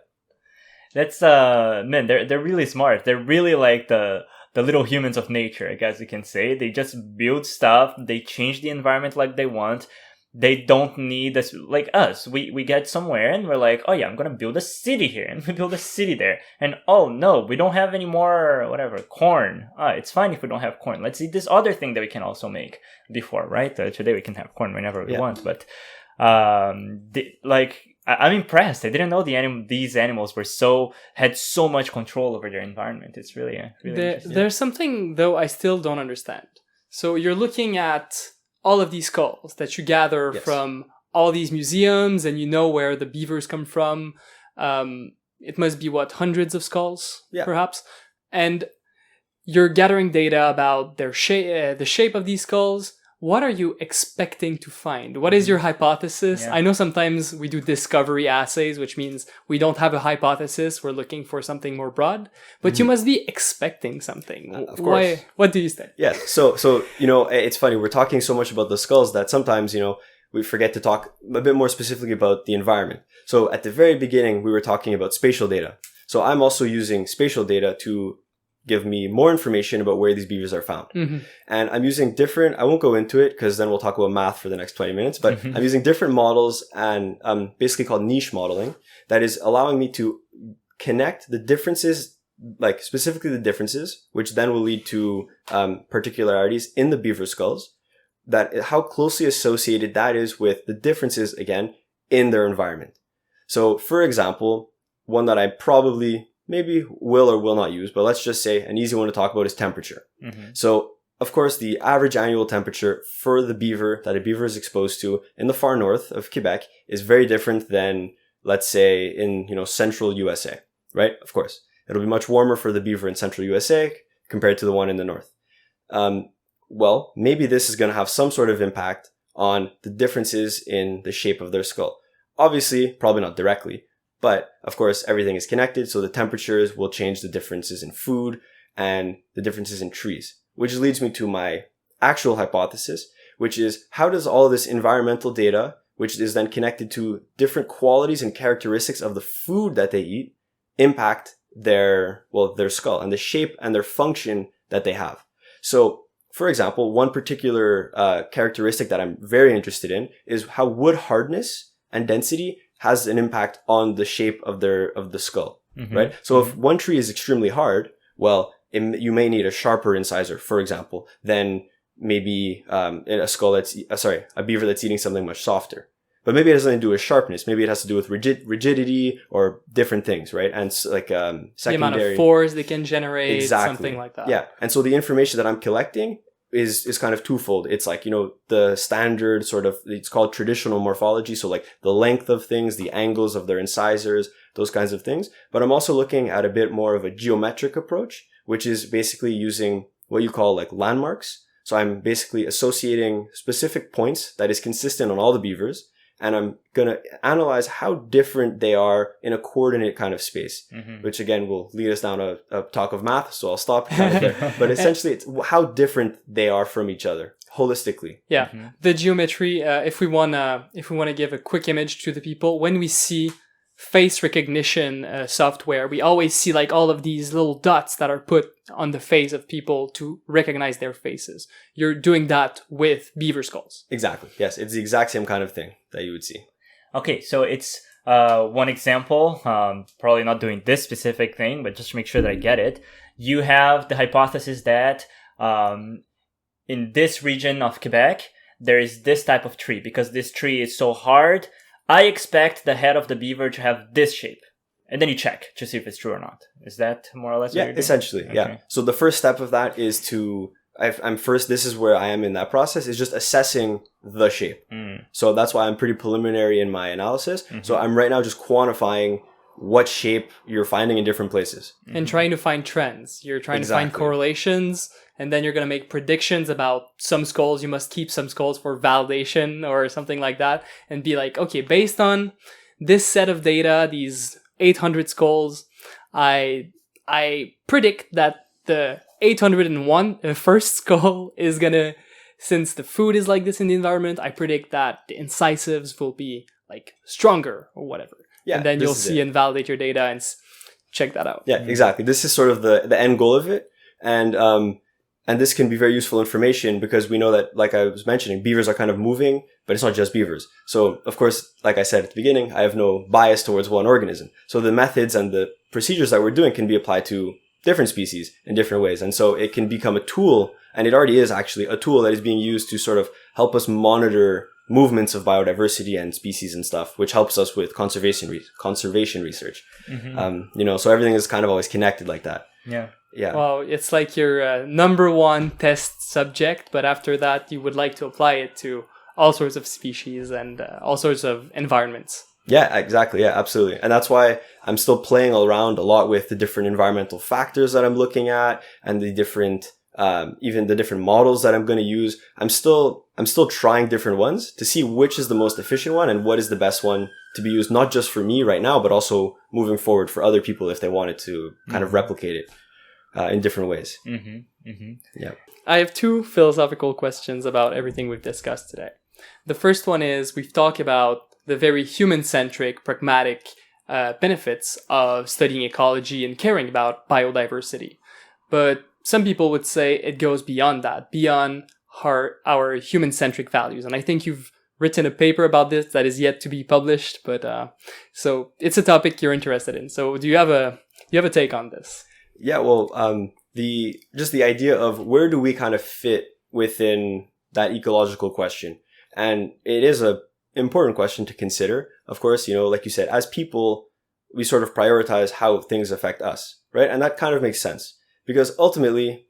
That's man, they're really smart. They're really like the little humans of nature, I guess you can say. They just build stuff. They change the environment like they want. They don't need us like us. We get somewhere and we're like, oh yeah, I'm gonna build a city here, and we build a city there. And oh no, we don't have any more corn. It's fine if we don't have corn. Let's eat this other thing that we can also make before, right? Today we can have corn whenever we want. But I'm impressed. I didn't know these animals had so much control over their environment. It's really interesting. There's something though I still don't understand. So you're looking at all of these skulls that you gather from all these museums, and where the beavers come from. It must be hundreds of skulls, perhaps. And you're gathering data about their the shape of these skulls. What are you expecting to find? What is your hypothesis? I know sometimes we do discovery assays, which means we don't have a hypothesis. We're looking for something more broad, but you must be expecting something. Of course. What do you think? Yeah. So, it's funny. We're talking so much about the skulls that sometimes, we forget to talk a bit more specifically about the environment. So at the very beginning, we were talking about spatial data. So I'm also using spatial data to give me more information about where these beavers are found. And I'm using I won't go into it because then we'll talk about math for the next 20 minutes, but I'm using different models and basically called niche modeling that is allowing me to connect the differences, like specifically the differences, which then will lead to particularities in the beaver skulls, that how closely associated that is with the differences, again, in their environment. So for example, one that I probably maybe will or will not use, but let's just say an easy one to talk about is temperature. So, of course, the average annual temperature for the beaver that a beaver is exposed to in the far north of Quebec is very different than, let's say, in central USA, right? Of course, it'll be much warmer for the beaver in central USA compared to the one in the north. Well, maybe this is going to have some sort of impact on the differences in the shape of their skull. Obviously, probably not directly. But, of course, everything is connected, so the temperatures will change the differences in food and the differences in trees, which leads me to my actual hypothesis, which is how does all this environmental data, which is then connected to different qualities and characteristics of the food that they eat, impact their skull and the shape and their function that they have. So, for example, one particular characteristic that I'm very interested in is how wood hardness and density has an impact on the shape of the skull, right? So if one tree is extremely hard, well, you may need a sharper incisor, for example, than maybe a beaver that's eating something much softer. But maybe it has nothing to do with sharpness. Maybe it has to do with rigidity or different things, right? And secondary, the amount of force they can generate, something like that. Yeah, and so the information that I'm collecting is kind of twofold. It's like, the standard sort of, it's called traditional morphology. So like the length of things, the angles of their incisors, those kinds of things. But I'm also looking at a bit more of a geometric approach, which is basically using what you call like landmarks. So I'm basically associating specific points that is consistent on all the beavers. And I'm going to analyze how different they are in a coordinate kind of space, which again will lead us down a talk of math. So I'll stop kind of there. But essentially, it's how different they are from each other holistically. Yeah. The geometry, if we want to give a quick image to the people, when we see face recognition software, we always see like all of these little dots that are put on the face of people to recognize their faces. You're doing that with beaver skulls. Exactly. Yes, it's the exact same kind of thing that you would see. Okay, so it's one example, probably not doing this specific thing, but just to make sure that I get it. You have the hypothesis that in this region of Quebec, there is this type of tree. Because this tree is so hard, I expect the head of the beaver to have this shape. And then you check to see if it's true or not. Is that more or less what you're doing? Essentially, Okay. yeah. So the first step of that is this is where I am in that process, is just assessing the shape. So that's why I'm pretty preliminary in my analysis. So I'm right now just quantifying what shape you're finding in different places. And trying to find trends. You're trying to find correlations, and then you're going to make predictions about some skulls. You must keep some skulls for validation or something like that, and be like, okay, based on this set of data, these 800 skulls, I predict that the 801 first skull is going to, since the food is like this in the environment, I predict that the incisives will be like stronger or whatever. Yeah, and then you'll see and validate your data and check that out. Yeah, exactly. This is sort of the end goal of it. And this can be very useful information because we know that, like I was mentioning, beavers are kind of moving, but it's not just beavers. So, of course, like I said at the beginning, I have no bias towards one organism. So the methods and the procedures that we're doing can be applied to different species in different ways. And so it can become a tool, and it already is actually a tool that is being used to sort of help us monitor movements of biodiversity and species and stuff, which helps us with conservation research. So everything is kind of always connected like that. Yeah. Well, it's like your number one test subject, but after that, you would like to apply it to all sorts of species and all sorts of environments. Yeah, exactly. Yeah, absolutely. And that's why I'm still playing around a lot with the different environmental factors that I'm looking at and the different, even the different models that I'm going to use. I'm still trying different ones to see which is the most efficient one and what is the best one to be used, not just for me right now, but also moving forward for other people if they wanted to kind of replicate it in different ways. Yeah. I have two philosophical questions about everything we've discussed today. The first one is, we've talked about the very human-centric, pragmatic benefits of studying ecology and caring about biodiversity. But some people would say it goes beyond that, beyond our human-centric values. And I think you've written a paper about this that is yet to be published, but so it's a topic you're interested in. So do you have a take on this? Yeah, well, the idea of where do we kind of fit within that ecological question. And it is a important question to consider. Of course, like you said, as people, we sort of prioritize how things affect us, right? And that kind of makes sense because ultimately,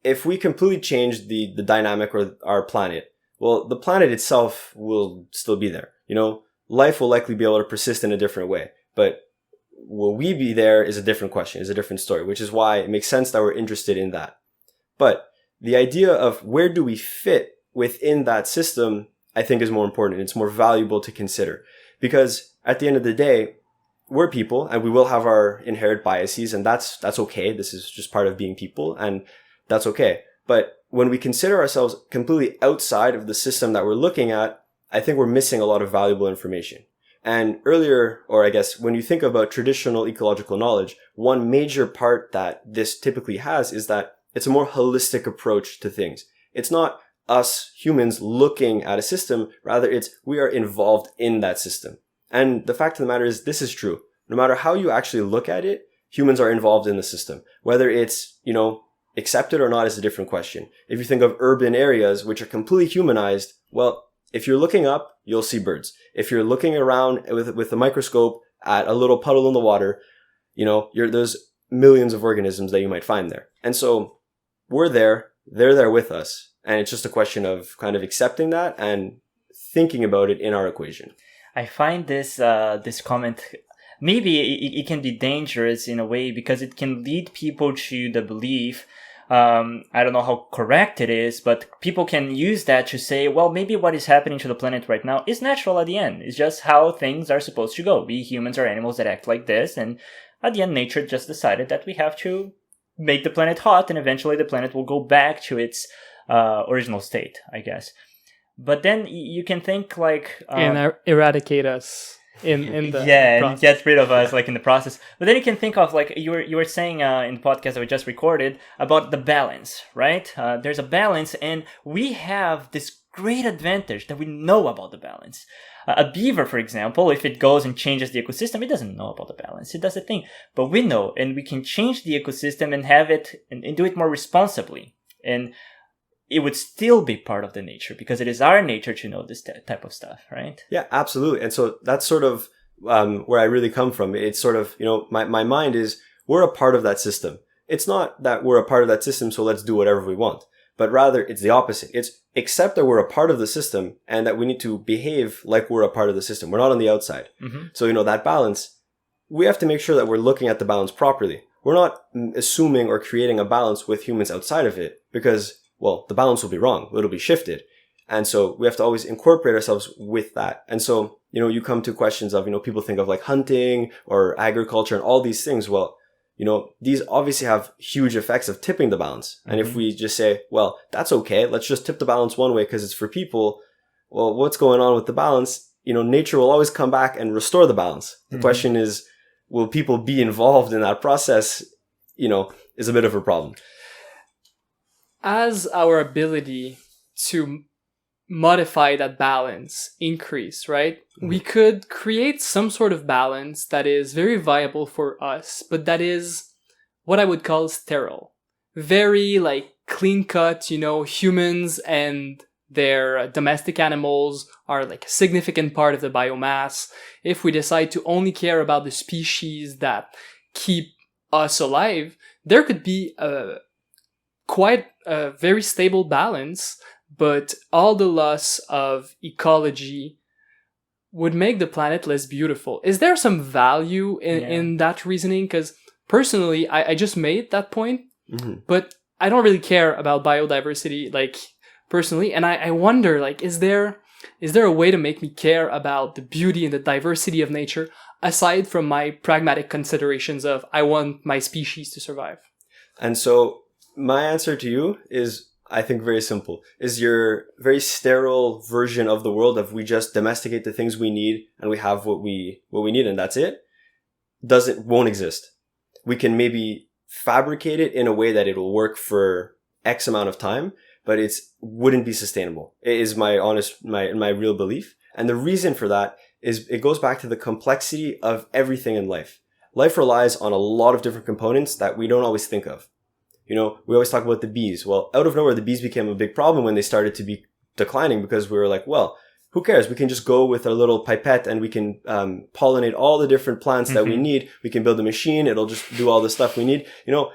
if we completely change the dynamic of our planet, well, the planet itself will still be there. Life will likely be able to persist in a different way, but will we be there is a different question, is a different story, which is why it makes sense that we're interested in that. But the idea of where do we fit within that system, I think is more important. It's more valuable to consider because at the end of the day, we're people and we will have our inherent biases, and that's okay. This is just part of being people, and that's okay. But when we consider ourselves completely outside of the system that we're looking at, I think we're missing a lot of valuable information. And earlier, or I guess when you think about traditional ecological knowledge, one major part that this typically has is that it's a more holistic approach to things. It's not us humans looking at a system, rather it's we are involved in that system. And the fact of the matter is this is true. No matter how you actually look at it, humans are involved in the system. Whether it's, accepted or not is a different question. If you think of urban areas which are completely humanized, well, if you're looking up, you'll see birds. If you're looking around with a microscope at a little puddle in the water, there's millions of organisms that you might find there. And so we're there, they're there with us. And it's just a question of kind of accepting that and thinking about it in our equation. I find this comment, maybe it can be dangerous in a way because it can lead people to the belief, I don't know how correct it is, but people can use that to say, well, maybe what is happening to the planet right now is natural at the end. It's just how things are supposed to go. We humans are animals that act like this, and at the end, nature just decided that we have to make the planet hot, and eventually the planet will go back to its original state, I guess. But then you can think like... and eradicate us. in the and process. gets rid of us like in the process. But then you can think of like you were saying in the podcast that we just recorded about the balance, right? There's a balance, and we have this great advantage that we know about the balance. A beaver, for example, if it goes and changes the ecosystem, it doesn't know about the balance. It does a thing, but we know, and we can change the ecosystem and have it and do it more responsibly. And it would still be part of the nature because it is our nature to know this type of stuff, right? Yeah, absolutely. And so that's sort of where I really come from. It's sort of, my mind is we're a part of that system. It's not that we're a part of that system, so let's do whatever we want. But rather, it's the opposite. It's accept that we're a part of the system and that we need to behave like we're a part of the system. We're not on the outside. Mm-hmm. So, that balance, we have to make sure that we're looking at the balance properly. We're not assuming or creating a balance with humans outside of it because, well, the balance will be wrong. It'll be shifted. And so we have to always incorporate ourselves with that. And so, you come to questions of, people think of like hunting or agriculture and all these things. Well, these obviously have huge effects of tipping the balance. And if we just say, well, that's okay, let's just tip the balance one way because it's for people. Well, what's going on with the balance? Nature will always come back and restore the balance. The question is, will people be involved in that process? Is a bit of a problem. As our ability to modify that balance increase, right? We could create some sort of balance that is very viable for us, but that is what I would call sterile. Very like clean cut, humans and their domestic animals are like a significant part of the biomass. If we decide to only care about the species that keep us alive, there could be quite a very stable balance, but all the loss of ecology would make the planet less beautiful. Is there some value in that reasoning? Because personally, I just made that point, but I don't really care about biodiversity, like, personally. And I wonder, like, is there a way to make me care about the beauty and the diversity of nature, aside from my pragmatic considerations of I want my species to survive? And so my answer to you is, I think, very simple. Is your very sterile version of the world of we just domesticate the things we need and we have what we need and that's it, won't exist. We can maybe fabricate it in a way that it'll work for X amount of time, but wouldn't be sustainable. It is my real belief. And the reason for that is it goes back to the complexity of everything in life. Life relies on a lot of different components that we don't always think of. We always talk about the bees. Well, out of nowhere, the bees became a big problem when they started to be declining because we were like, well, who cares? We can just go with our little pipette and we can pollinate all the different plants that we need. We can build a machine. It'll just do all the stuff we need.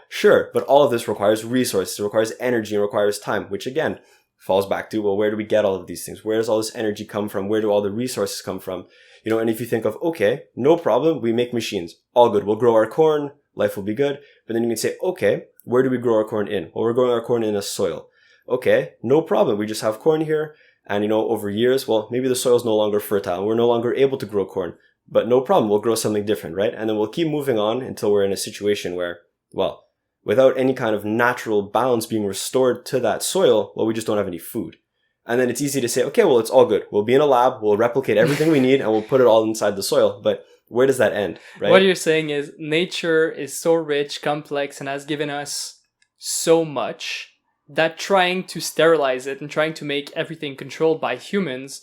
Sure. But all of this requires resources. It requires energy and requires time, which again falls back to, well, where do we get all of these things? Where does all this energy come from? Where do all the resources come from? And if you think of, okay, no problem. We make machines. All good. We'll grow our corn. Life will be good. But then you can say, okay, where do we grow our corn in? Well, we're growing our corn in a soil. Okay, no problem. We just have corn here. And, over years, well, maybe the soil is no longer fertile. We're no longer able to grow corn. But no problem. We'll grow something different, right? And then we'll keep moving on until we're in a situation where, well, without any kind of natural balance being restored to that soil, well, we just don't have any food. And then it's easy to say, okay, well, it's all good. We'll be in a lab. We'll replicate everything we need and we'll put it all inside the soil. But where does that end, right? What you're saying is nature is so rich, complex, and has given us so much that trying to sterilize it and trying to make everything controlled by humans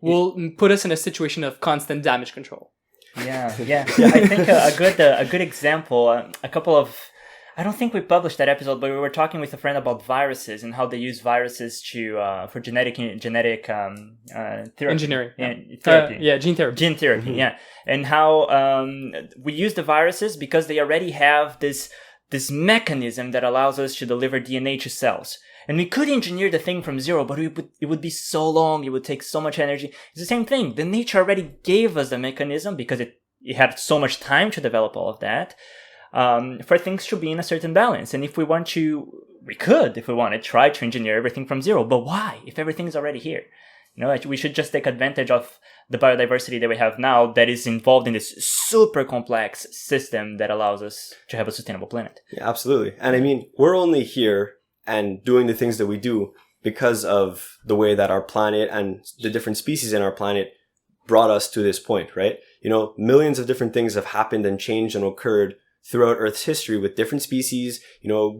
will put us in a situation of constant damage control. Yeah. I think a good example, I don't think we published that episode, but we were talking with a friend about viruses and how they use viruses for genetic therapy. Engineering. Therapy. Gene therapy. Gene therapy, yeah. And how we use the viruses because they already have this mechanism that allows us to deliver DNA to cells. And we could engineer the thing from zero, but it would be so long, it would take so much energy. It's the same thing. The nature already gave us the mechanism because it had so much time to develop all of that. For things to be in a certain balance. And if we want to try to engineer everything from zero. But why? If everything is already here. We should just take advantage of the biodiversity that we have now that is involved in this super complex system that allows us to have a sustainable planet. Yeah, absolutely. And I mean, we're only here and doing the things that we do because of the way that our planet and the different species in our planet brought us to this point, right? Millions of different things have happened and changed and occurred throughout Earth's history with different species,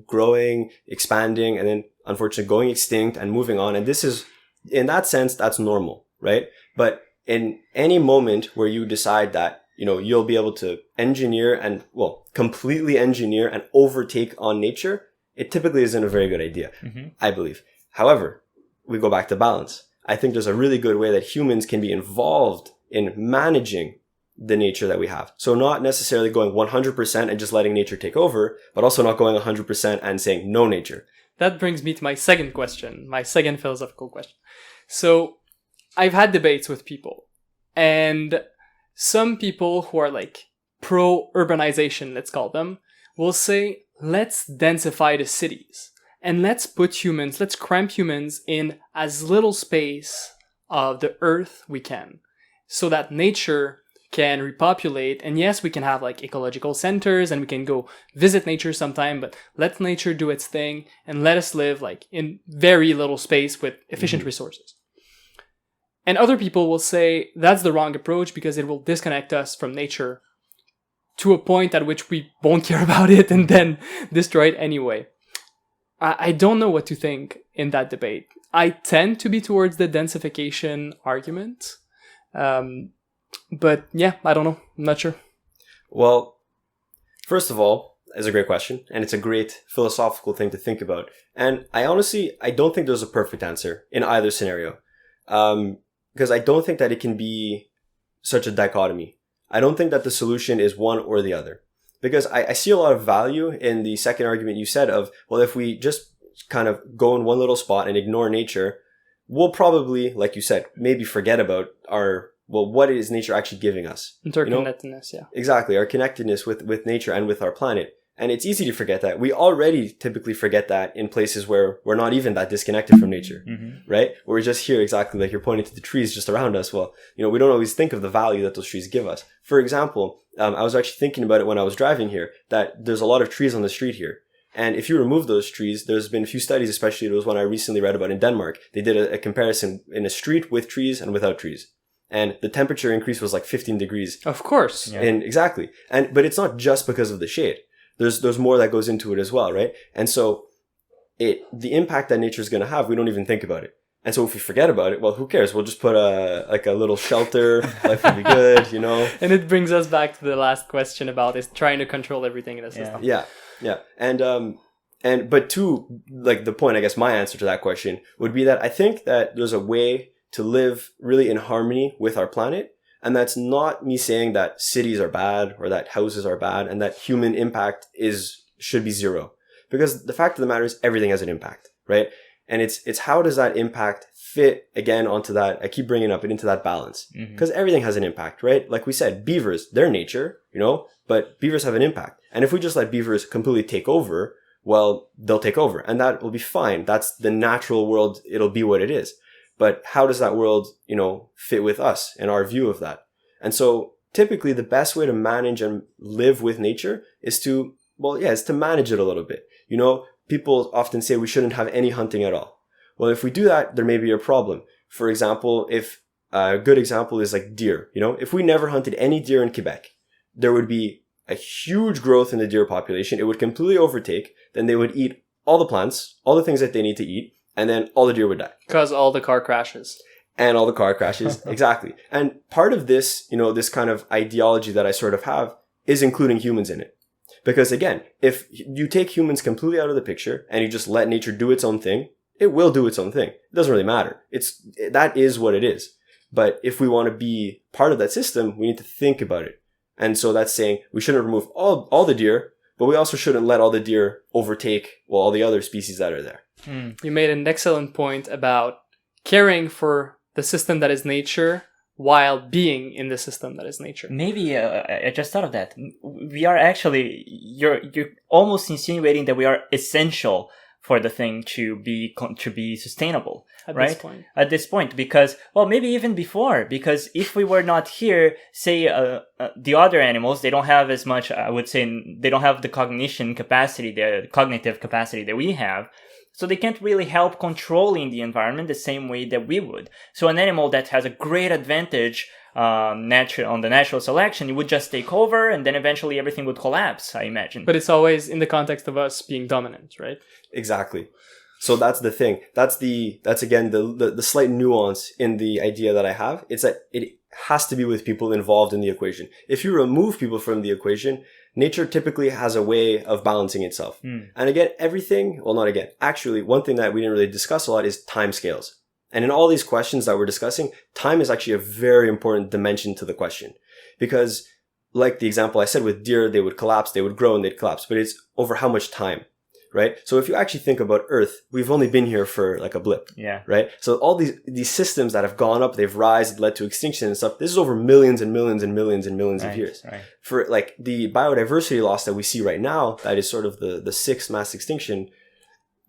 growing, expanding, and then unfortunately going extinct and moving on. And this is, in that sense, that's normal, right? But in any moment where you decide that, you'll be able to engineer and, completely engineer and overtake on nature, it typically isn't a very good idea, I believe. However, we go back to balance. I think there's a really good way that humans can be involved in managing the nature that we have. So not necessarily going 100% and just letting nature take over, but also not going 100% and saying no nature. That brings me to my second question, my second philosophical question. So I've had debates with people, and some people who are like pro-urbanization, let's call them, will say, let's densify the cities and let's cramp humans in as little space of the earth we can, so that nature can repopulate. And yes, we can have like ecological centers and we can go visit nature sometime, but let nature do its thing and let us live like in very little space with efficient resources. And other people will say that's the wrong approach because it will disconnect us from nature to a point at which we won't care about it and then destroy it anyway. I don't know what to think in that debate. I tend to be towards the densification argument. But yeah, I don't know. I'm not sure. Well, first of all, it's a great question, and it's a great philosophical thing to think about. And I don't think there's a perfect answer in either scenario. Because I don't think that it can be such a dichotomy. I don't think that the solution is one or the other. Because I see a lot of value in the second argument you said of, well, if we just kind of go in one little spot and ignore nature, we'll probably, like you said, maybe forget about what is nature actually giving us? Interconnectedness, yeah. Exactly, our connectedness with nature and with our planet. And it's easy to forget that. We already typically forget that in places where we're not even that disconnected from nature, right? Where we're just here, exactly like you're pointing to the trees just around us. Well, we don't always think of the value that those trees give us. For example, I was actually thinking about it when I was driving here, that there's a lot of trees on the street here. And if you remove those trees, there's been a few studies, especially there was one I recently read about in Denmark. They did a comparison in a street with trees and without trees. And the temperature increase was like 15 degrees. Of course. Yeah. And exactly. But it's not just because of the shade. There's more that goes into it as well, right? And so the impact that nature is going to have, we don't even think about it. And so if we forget about it, well, who cares? We'll just put a little shelter. Life will be good, And it brings us back to the last question about is trying to control everything in the system. Yeah. But to like the point, I guess my answer to that question would be that I think that there's a way to live really in harmony with our planet. And that's not me saying that cities are bad or that houses are bad and that human impact should be zero. Because the fact of the matter is everything has an impact, right? And it's how does that impact fit again onto that? I keep bringing up into that balance because everything has an impact, right? Like we said, beavers, they're nature, but beavers have an impact. And if we just let beavers completely take over, well, they'll take over and that will be fine. That's the natural world. It'll be what it is. But how does that world, fit with us and our view of that? And so typically the best way to manage and live with nature is to manage it a little bit. People often say we shouldn't have any hunting at all. Well, if we do that, there may be a problem. For example, if a good example is like deer, if we never hunted any deer in Quebec, there would be a huge growth in the deer population. It would completely overtake. Then they would eat all the plants, all the things that they need to eat. And then all the deer would die. Because all the car crashes. And all the car crashes. Exactly. And part of this, this kind of ideology that I sort of have is including humans in it. Because again, if you take humans completely out of the picture and you just let nature do its own thing, it will do its own thing. It doesn't really matter. That is what it is. But if we want to be part of that system, we need to think about it. And so that's saying we shouldn't remove all the deer, but we also shouldn't let all the deer overtake all the other species that are there. You made an excellent point about caring for the system that is nature while being in the system that is nature. Maybe I just thought of that. We are actually, you're almost insinuating that we are essential for the thing to be sustainable, right? At this point, because, well, maybe even before, because if we were not here, say, the other animals, they don't have as much, I would say, they don't have the cognitive capacity that we have. So they can't really help controlling the environment the same way that we would. So an animal that has a great advantage on the natural selection, it would just take over, and then eventually everything would collapse, I imagine. But it's always in the context of us being dominant, right? Exactly. So that's the thing. That's again the slight nuance in the idea that I have. It's that it has to be with people involved in the equation. If you remove people from the equation, nature typically has a way of balancing itself. And again, actually, one thing that we didn't really discuss a lot is timescales. And in all these questions that we're discussing, time is actually a very important dimension to the question. Because like the example I said with deer, they would collapse, they would grow, and they'd collapse. But it's over how much time, right? So if you actually think about Earth, we've only been here for like a blip, right? So all these systems that have gone up, they've risen, led to extinction and stuff. This is over millions and millions and millions and millions of years. Right. For like the biodiversity loss that we see right now, that is sort of the sixth mass extinction.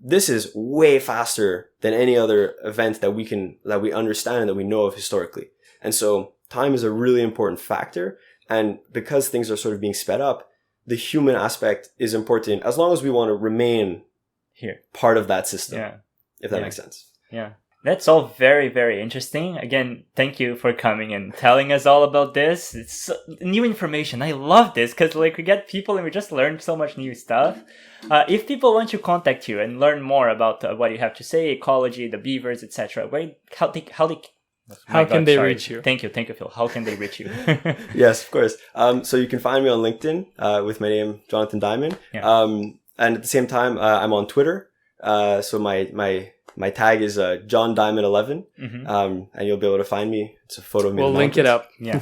This is way faster than any other event that we understand and that we know of historically. And so time is a really important factor. And because things are sort of being sped up, the human aspect is important as long as we want to remain here, part of that system, if that makes sense. Yeah. That's all very, very interesting. Again, thank you for coming and telling us all about this. It's new information. I love this because we get people and we just learn so much new stuff. If people want to contact you and learn more about what you have to say, ecology, the beavers, etc., how can they reach you? Thank you, Phil. How can they reach you? Yes, of course. So you can find me on LinkedIn with my name, Jonathan Diamond. Yeah. And at the same time, I'm on Twitter. So my tag is John Diamond11, and you'll be able to find me. It's a photo of me. We'll link it up. Yeah.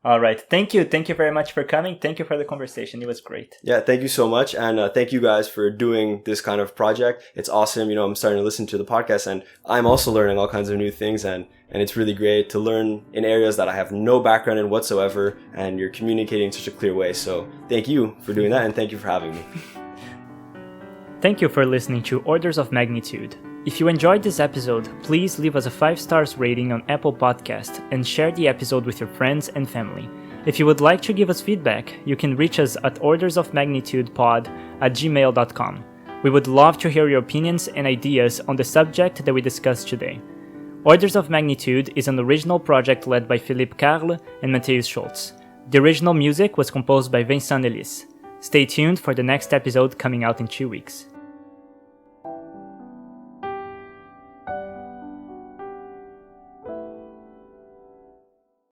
All right. Thank you very much for coming. Thank you for the conversation. It was great. Yeah, thank you so much, and thank you guys for doing this kind of project. It's awesome. I'm starting to listen to the podcast, and I'm also learning all kinds of new things, and it's really great to learn in areas that I have no background in whatsoever, and you're communicating in such a clear way. So thank you for doing that, and thank you for having me. Thank you for listening to Orders of Magnitude. If you enjoyed this episode, please leave us a 5-star rating on Apple Podcast and share the episode with your friends and family. If you would like to give us feedback, you can reach us at ordersofmagnitudepod@gmail.com. We would love to hear your opinions and ideas on the subject that we discussed today. Orders of Magnitude is an original project led by Philippe Carle and Matheus Schultz. The original music was composed by Vincent Ellis. Stay tuned for the next episode coming out in 2 weeks.